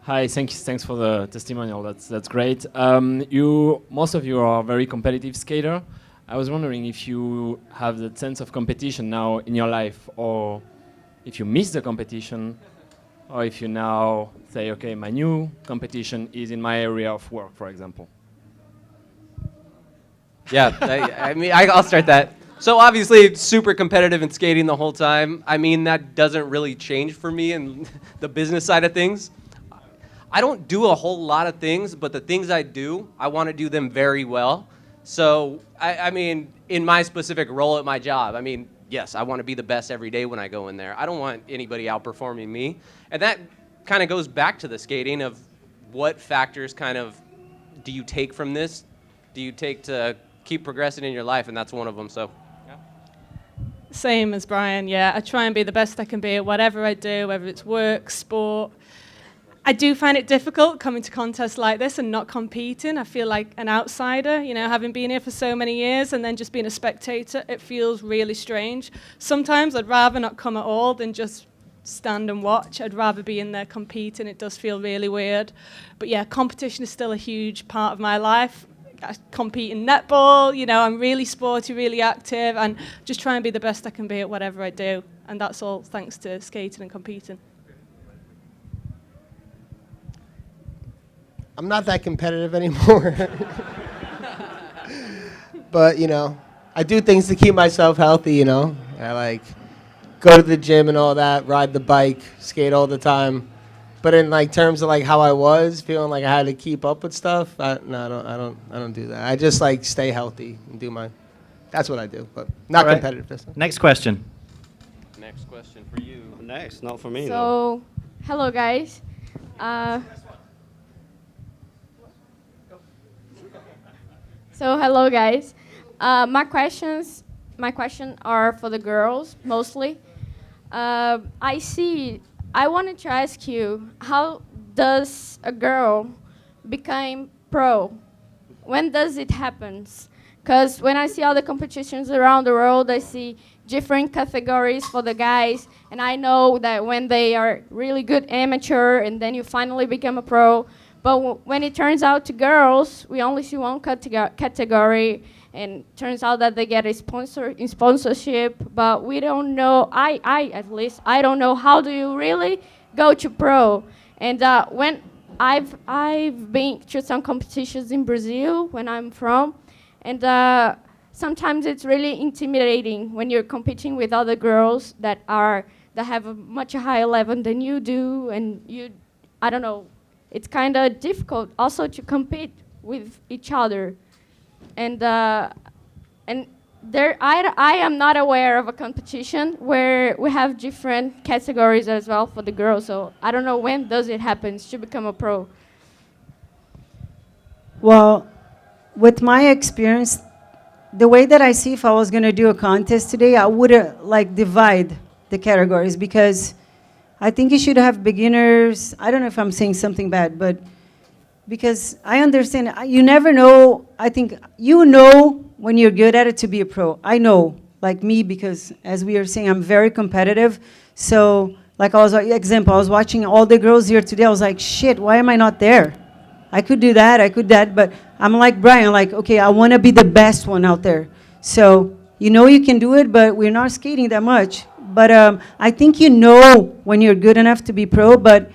Hi, thanks for the testimonial. That's great. Most of you are very competitive skater. I was wondering if you have the sense of competition now in your life, or if you miss the competition, or if you now say, okay, my new competition is in my area of work, for example. Yeah, I mean, I'll start that. So obviously, super competitive in skating the whole time. I mean, that doesn't really change for me in the business side of things. I don't do a whole lot of things, but the things I do, I want to do them very well. So, I mean, in my specific role at my job, I mean, yes, I want to be the best every day when I go in there. I don't want anybody outperforming me. And that kind of goes back to the skating of what factors kind of do you take from this? Do you take to keep progressing in your life? And that's one of them, so. Yeah. Same as Brian, yeah. I try and be the best I can be at whatever I do, whether it's work, sport. I do find it difficult coming to contests like this and not competing. I feel like an outsider, you know, having been here for so many years and then just being a spectator, it feels really strange. Sometimes I'd rather not come at all than just stand and watch. I'd rather be in there competing. It does feel really weird. But yeah, competition is still a huge part of my life. I compete in netball, you know, I'm really sporty, really active, and just try and be the best I can be at whatever I do. And that's all thanks to skating and competing. I'm not that competitive anymore. But, you know, I do things to keep myself healthy, you know. I like go to the gym and all that, ride the bike, skate all the time. But in like terms of like how I was feeling like I had to keep up with stuff, I don't do that. I just like stay healthy and do my. That's what I do, but not All right. competitive. This time. Next question. Next question for you. Next, not for me though. So, hello guys. Hello guys. My question are for the girls mostly. I wanted to ask you, how does a girl become pro? When does it happen? Because when I see all the competitions around the world, I see different categories for the guys, and I know that when they are really good amateur and then you finally become a pro, but when it turns out to girls, we only see one category, and turns out that they get a sponsorship, but we don't know, at least, I don't know how do you really go to pro. And when I've been to some competitions in Brazil, when I'm from, and sometimes it's really intimidating when you're competing with other girls that have a much higher level than you do, and I don't know, it's kind of difficult also to compete with each other. And I am not aware of a competition where we have different categories as well for the girls. So I don't know when does it happen to become a pro. Well, with my experience, the way that I see if I was going to do a contest today, I would like divide the categories, because I think you should have beginners. I don't know if I'm saying something bad, but because I understand, you never know. I think you know when you're good at it to be a pro. I know, like me, because as we were saying, I'm very competitive. So, like I was watching all the girls here today. I was like, shit, why am I not there? I could do that, but I'm like Brian, like, okay, I want to be the best one out there. So, you know you can do it, but we're not skating that much. But I think you know when you're good enough to be pro, but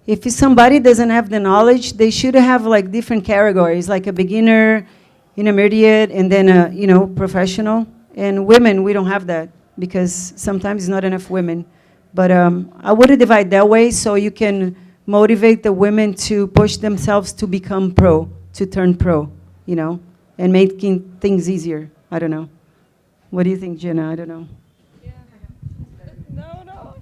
if somebody doesn't have the knowledge, they should have like different categories, like a beginner, intermediate, and then a professional. And women, we don't have that because sometimes it's not enough women. But I would divide that way so you can motivate the women to push themselves to become pro, to turn pro, and making things easier. I don't know. What do you think, Jenna? I don't know. No.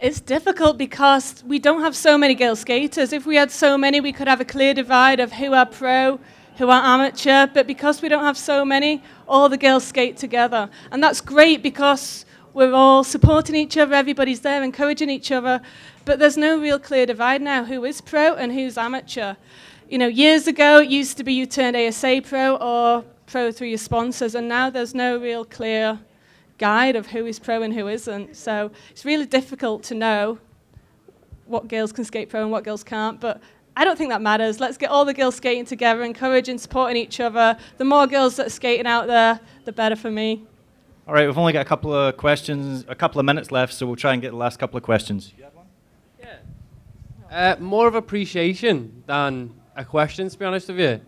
It's difficult because we don't have so many girl skaters. If we had so many, we could have a clear divide of who are pro, who are amateur. But because we don't have so many, all the girls skate together. And that's great because we're all supporting each other. Everybody's there encouraging each other. But there's no real clear divide now who is pro and who's amateur. Years ago, it used to be you turned ASA pro or pro through your sponsors. And now there's no real clear guide of who is pro and who isn't. So it's really difficult to know what girls can skate pro and what girls can't. But I don't think that matters. Let's get all the girls skating together, encouraging, supporting each other. The more girls that are skating out there, the better for me. All right, we've only got a couple of questions, a couple of minutes left, so we'll try and get the last couple of questions. You have one? More of appreciation than a question, to be honest with you.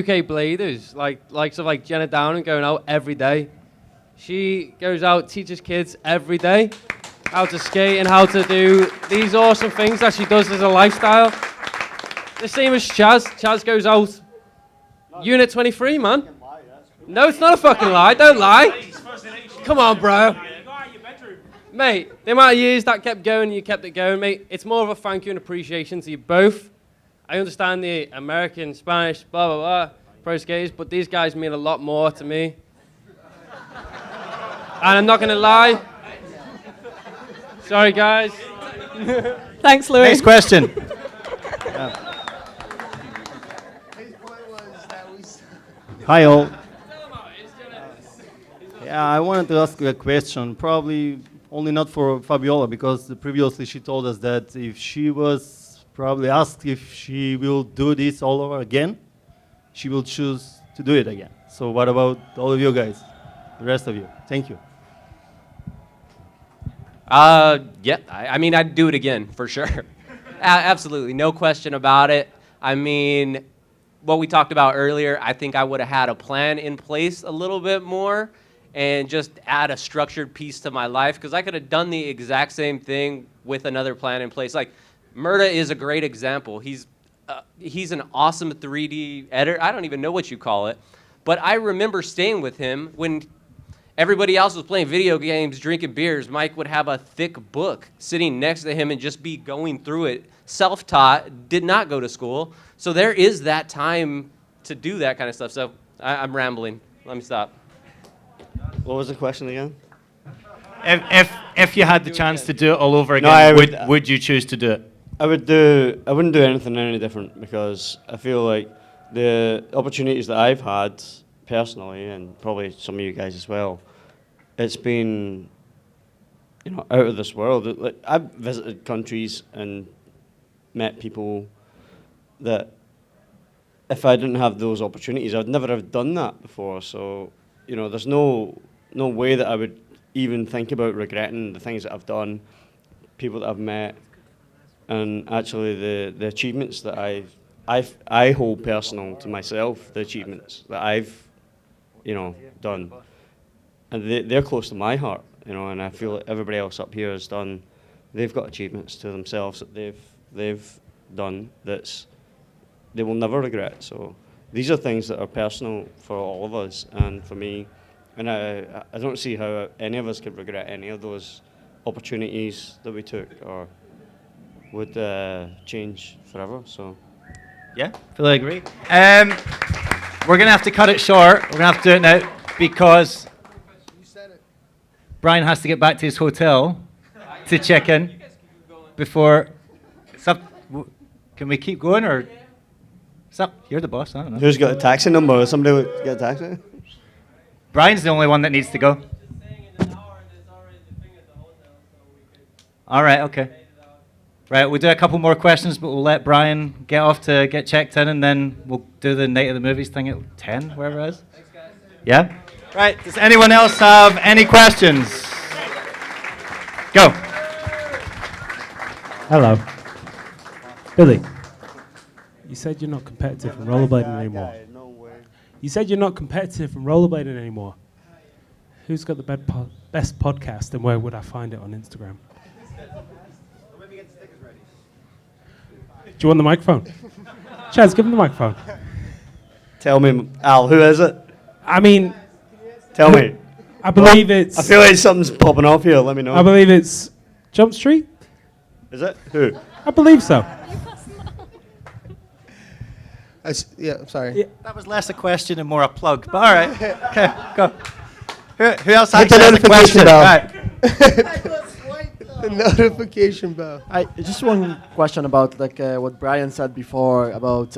UK bladers, likes of like Jenna Downham going out every day. She goes out, teaches kids every day how to skate and how to do these awesome things that she does as a lifestyle. The same as Chaz. Chaz goes out. Unit 23, man. No, it's not a fucking lie. Don't lie. Come on, bro. Mate, the amount of years that kept going, you kept it going, mate. It's more of a thank you and appreciation to you both. I understand the American, Spanish, blah, blah, blah, pro skaters, but these guys mean a lot more to me. And I'm not going to lie. Sorry, guys. Thanks, Louis. Next question. Hi all. Yeah, I wanted to ask you a question, probably only not for Fabiola, because previously she told us that if she was probably asked if she will do this all over again, she will choose to do it again. So what about all of you guys, the rest of you? Thank you. Yeah, I mean, I'd do it again, for sure. Absolutely, no question about it. I mean, what we talked about earlier, I think I would have had a plan in place a little bit more and just add a structured piece to my life, because I could have done the exact same thing with another plan in place. Like, Murda is a great example. He's an awesome 3D editor. I don't even know what you call it. But I remember staying with him when everybody else was playing video games, drinking beers. Mike would have a thick book sitting next to him and just be going through it. Self-taught, did not go to school. So there is that time to do that kind of stuff. So I'm rambling. Let me stop. What was the question again? If you had the chance to do it all over again, No, would you choose to do it? I wouldn't do anything any different, because I feel like the opportunities that I've had personally, and probably some of you guys as well, it's been, out of this world. Like, I've visited countries and met people that if I didn't have those opportunities, I'd never have done that before. So, there's no way that I would even think about regretting the things that I've done, people that I've met, and actually the achievements that I hold personal to myself, the achievements that I've, done. And they're close to my heart, and I feel like everybody else up here has done, they've got achievements to themselves that they've done they will never regret. So these are things that are personal for all of us and for me, and I don't see how any of us could regret any of those opportunities that we took or would change forever. So Yeah, fully agree. We're going to have to cut it short. We're going to have to do it now because Brian has to get back to his hotel to check in before... Can we keep going or... You're the boss, I don't know. who's got a taxi number? Somebody got a taxi? Brian's the only one that needs to go. All right, okay. Right, we'll do a couple more questions, but we'll let Brian get off to get checked in, and then we'll do the Night of the Movies thing at 10, wherever it is. Thanks, guys. Yeah? Right, does anyone else have any questions? Go. Hello. Billy, you said you're not competitive in rollerblading anymore. You said you're not competitive in rollerblading anymore. Who's got the best podcast, and where would I find it on Instagram? Do you want the microphone? Chaz, give him the microphone. Tell me, Al, who is it? I mean... Tell me. I believe it's... I feel like something's popping off here, let me know. I believe it's Jump Street? Is it? Who? I believe so. Yeah, I'm sorry. Yeah. That was less a question and more a plug, but all right. Okay, go. Who else Hit the actually has a question? notification bell. Right. The notification bell. Just one question about what Brian said before about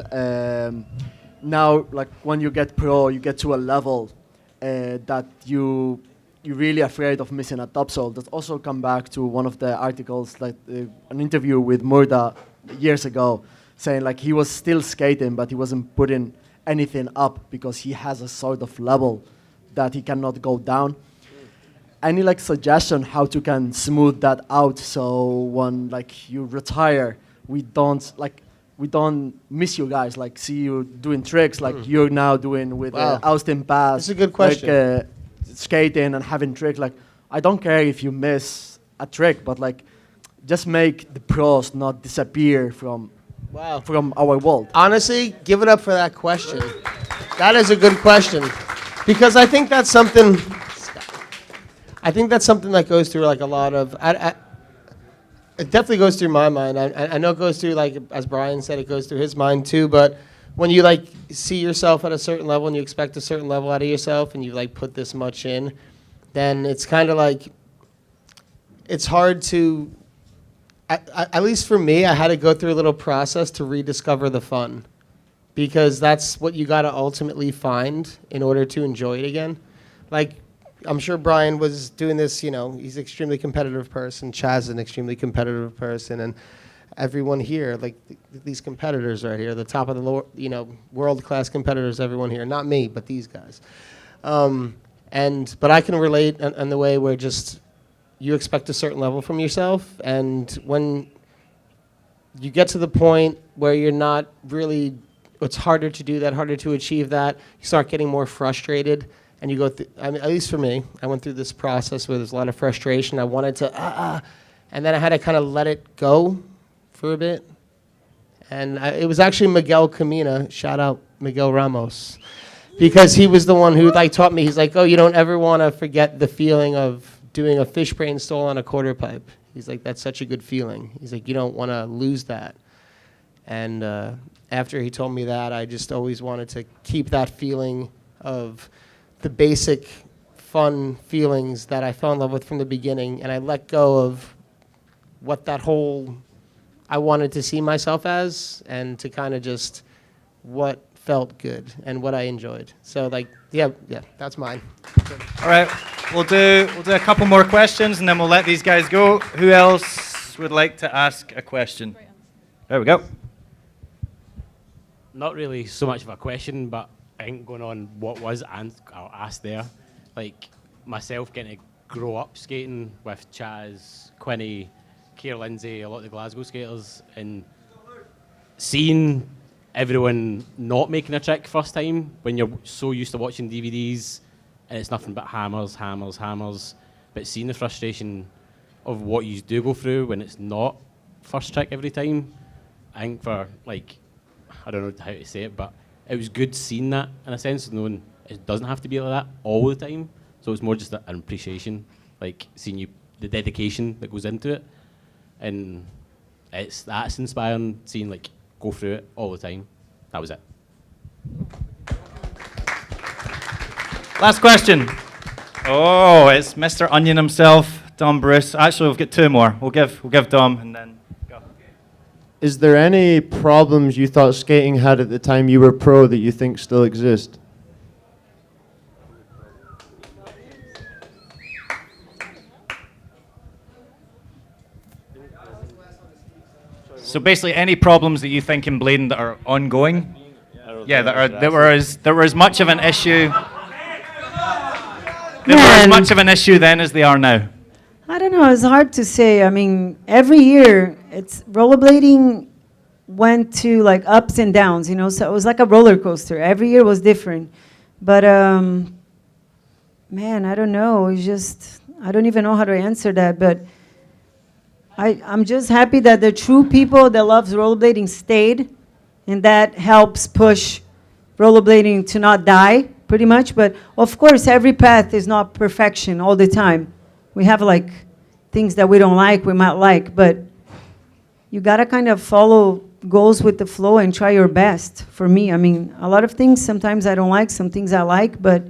now, like when you get pro, you get to a level that you're really afraid of missing a topsoil. That also come back to one of the articles, like an interview with Murda years ago, saying like he was still skating, but he wasn't putting anything up because he has a sort of level that he cannot go down. Any like suggestion how to can smooth that out so when like you retire, we don't miss you guys, like see you doing tricks like you're now doing with Wow. Austin Pass. That's a good question. Like, skating and having tricks. Like, I don't care if you miss a trick, but like, just make the pros not disappear from our world. Honestly, give it up for that question. That is a good question, because I think that's something. That goes through like a lot of. It definitely goes through my mind. I know it goes through, like, as Brian said, it goes through his mind too. But when you like see yourself at a certain level and you expect a certain level out of yourself and you like put this much in, then it's kind of like it's hard to. At least for me, I had to go through a little process to rediscover the fun, because that's what you got to ultimately find in order to enjoy it again. Like, I'm sure Brian was doing this, he's an extremely competitive person. Chaz is an extremely competitive person. And everyone here, like these competitors right here, the top of the, world-class competitors, everyone here. Not me, but these guys. But I can relate in the way where just you expect a certain level from yourself. And when you get to the point where you're not really, it's harder to do that, harder to achieve that, you start getting more frustrated. And you go through, at least for me, I went through this process where there's a lot of frustration. I wanted to, and then I had to kind of let it go for a bit. And it was actually Miguel Camina, shout out Miguel Ramos, because he was the one who like taught me. He's like, oh, you don't ever want to forget the feeling of doing a fish brain stole on a quarter pipe. He's like, that's such a good feeling. He's like, you don't want to lose that. And after he told me that, I just always wanted to keep that feeling of the basic fun feelings that I fell in love with from the beginning, and I let go of what that whole I wanted to see myself as, and to kind of just what felt good and what I enjoyed. So like, yeah, that's mine. All right, we'll do a couple more questions and then we'll let these guys go. Who else would like to ask a question? There we go. Not really so much of a question, but I think going on what was asked there, like myself getting to grow up skating with Chaz, Quinny, Keir Lindsay, a lot of the Glasgow skaters, and seeing everyone not making a trick first time when you're so used to watching DVDs and it's nothing but hammers, hammers, hammers, but seeing the frustration of what you do go through when it's not first trick every time, I think for like, I don't know how to say it, but it was good seeing that in a sense, knowing it doesn't have to be like that all the time. So it's more just an appreciation, like seeing the dedication that goes into it, and that's inspiring. Seeing like go through it all the time. That was it. Last question. Oh, it's Mr. Onion himself, Dom Bruce. Actually, we've got two more. We'll give Dom and then go. Is there any problems you thought skating had at the time you were pro that you think still exist? So basically, any problems that you think in blading that are ongoing, that were as much of an issue. They were as much of an issue then as they are now. I don't know. It's hard to say. I mean, every year, it's rollerblading went to like ups and downs, you know. So it was like a roller coaster. Every year was different. But man, I don't know. It's just I don't even know how to answer that. But I'm just happy that the true people that loves rollerblading stayed, and that helps push rollerblading to not die, pretty much. But of course, every path is not perfection all the time. We have like things that we don't like, we might like, but you gotta kind of follow goals with the flow and try your best. For me, I mean, a lot of things sometimes I don't like, some things I like, but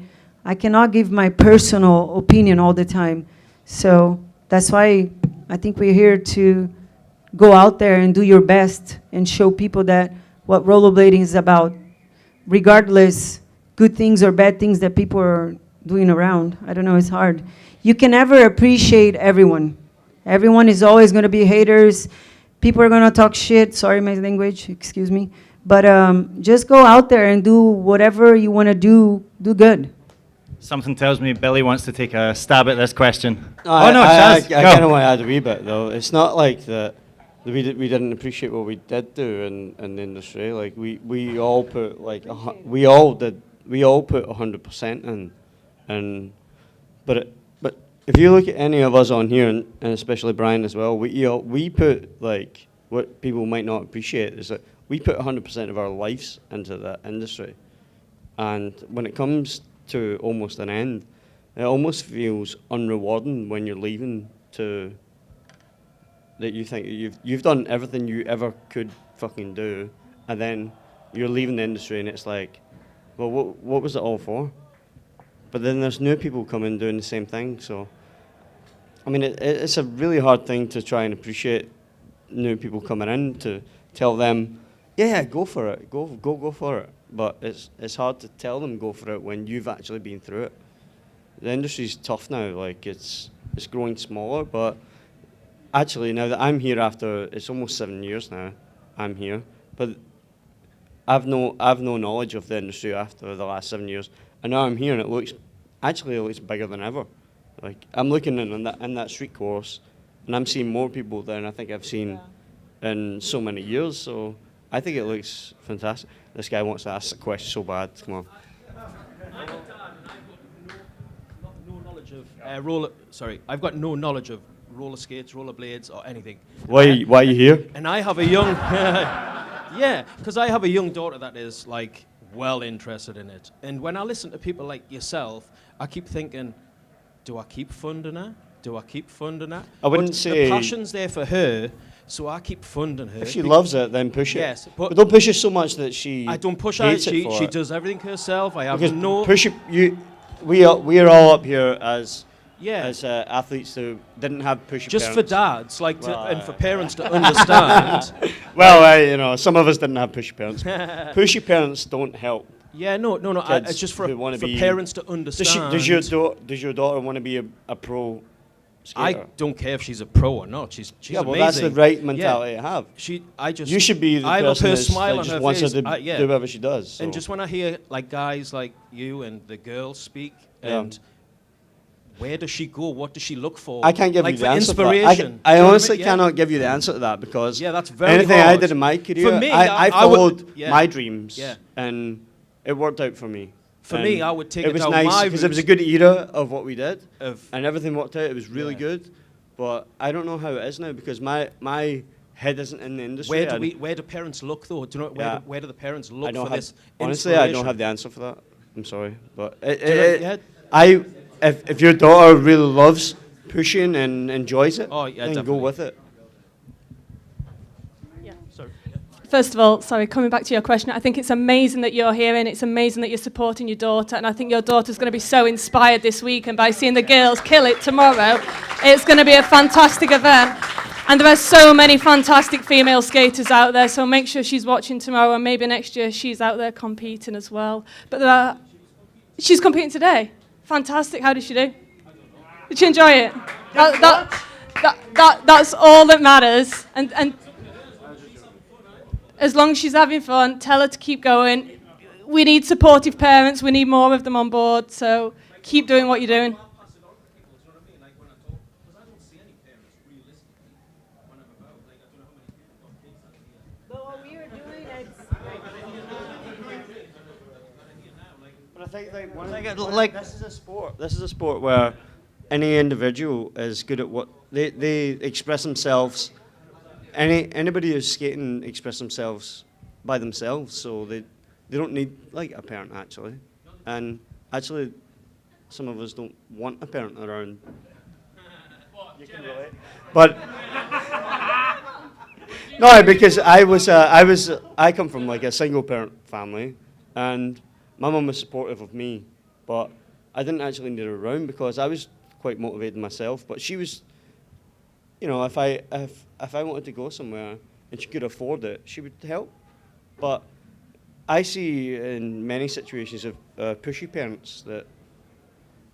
I cannot give my personal opinion all the time. So that's why I think we're here to go out there and do your best and show people that what rollerblading is about, regardless good things or bad things that people are doing around. I don't know, it's hard. You can never appreciate everyone. Everyone is always going to be haters. People are going to talk shit. Sorry, my language, excuse me. But just go out there and do whatever you want to do good. Something tells me Billy wants to take a stab at this question. I kind of want to add a wee bit though. It's not like that we didn't appreciate what we did do in the industry. Like we all put like we all put 100% in, and but if you look at any of us on here, and especially Brian as well, we put like what people might not appreciate is that we put 100% of our lives into that industry, and when it comes to almost an end, it almost feels unrewarding when you're leaving to. That you think you've done everything you ever could fucking do, and then you're leaving the industry, and it's like, well, what was it all for? But then there's new people coming doing the same thing. So, I mean, it's a really hard thing to try and appreciate new people coming in to tell them, yeah, go for it, go for it. But it's hard to tell them go for it when you've actually been through it. The industry's tough now. Like it's growing smaller, but. Actually, now that I'm here after, it's almost 7 years now, I'm here, but I've no knowledge of the industry after the last 7 years, and now I'm here and it looks bigger than ever. Like, I'm looking in that street course, and I'm seeing more people than I think I've seen in so many years, so I think it looks fantastic. This guy wants to ask a question so bad, come on. I've got no knowledge of roller skates, roller blades, or anything. Why are you here? And I have a young, yeah, because I have a young daughter that is like well interested in it. And when I listen to people like yourself, I keep thinking, do I keep funding her? Do I keep funding her? I wouldn't but say... The passion's there for her, so I keep funding her. If she loves it, then push it. Yes. But don't push it so much that she I don't push her. hates it for She it. does everything herself. I have Because no... push it, we are all up here as athletes who didn't have pushy Just parents. for dads, like, and for parents to understand. Well, some of us didn't have pushy parents. Pushy parents don't help. Yeah, no. It's just for parents to understand. Does your daughter want to be a pro skater? I don't care if she's a pro or not. She's well, amazing. that's the right mentality to have. You should be the I love person her that smile on just her wants face. her to do whatever she does. So. And just when I hear like guys like you and the girls speak, and where does she go? What does she look for? I can't give like you the for answer. Inspiration. I honestly cannot give you the answer to that because that's very anything hard. I did in my career, For me, I followed my dreams, Yeah. and it worked out for me. For me, I would take it it was down nice my because it was a route good era of what we did, of- and everything worked out. It was really good, but I don't know how it is now because my head isn't in the industry. Where do parents look though? Do you know where do the parents look for this? Honestly, I don't have the answer for that. I'm sorry, but if your daughter really loves pushing and enjoys it, then go with it. First of all, coming back to your question, I think it's amazing that you're here and it's amazing that you're supporting your daughter, and I think your daughter's going to be so inspired this week, and by seeing the girls kill it tomorrow, it's going to be a fantastic event. And there are so many fantastic female skaters out there, so make sure she's watching tomorrow, and maybe next year she's out there competing as well. But she's competing today. Fantastic. How did she do? Did she enjoy it? That's all that matters. And as long as she's having fun, tell her to keep going. We need supportive parents. We need more of them on board. So keep doing what you're doing. But I think this is a sport. This is a sport where any individual is good at what they express themselves. Anybody who's skating express themselves by themselves, so they don't need like a parent actually. And actually, some of us don't want a parent around. You can relate. But no, because I come from like a single parent family, and my mum was supportive of me, but I didn't actually need her around because I was quite motivated myself. But she was, if I wanted to go somewhere and she could afford it, she would help. But I see in many situations of pushy parents that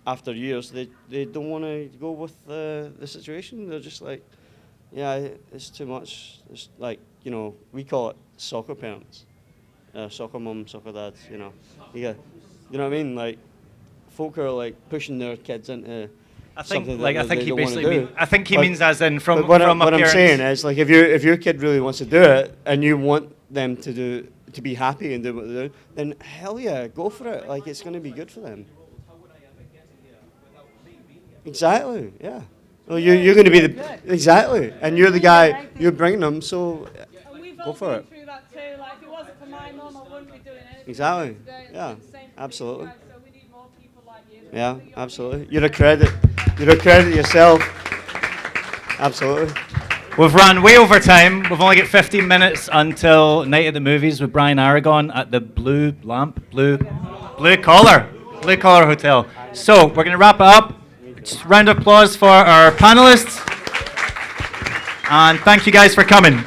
after years they don't want to go with the situation. They're just like, yeah, it's too much. It's like, we call it soccer parents. Soccer mum, soccer dads, You know what I mean? Like, folk are like pushing their kids into I think, something like, that I think they he don't wanna basically do. mean, I think he But- means as in from but what from I'm appearance. saying is, like, if your kid really wants to do it and you want them to be happy and do what they do, then hell yeah, go for it. Like, it's going to be good for them. Exactly. Yeah. Well, you're going to be the exactly, and you're the guy. You're bringing them, so go for it. Through that too. Like if it wasn't for my mum, I wouldn't be doing anything. Exactly. Today. Yeah. It's the same for Absolutely. you guys, so we need more people like you. Yeah. Absolutely. You're a credit. You're a credit yourself. Absolutely. We've run way over time. We've only got 15 minutes until Night at the Movies with Brian Aragon at the Blue Collar Hotel. So we're going to wrap it up. Just round of applause for our panelists. And thank you guys for coming.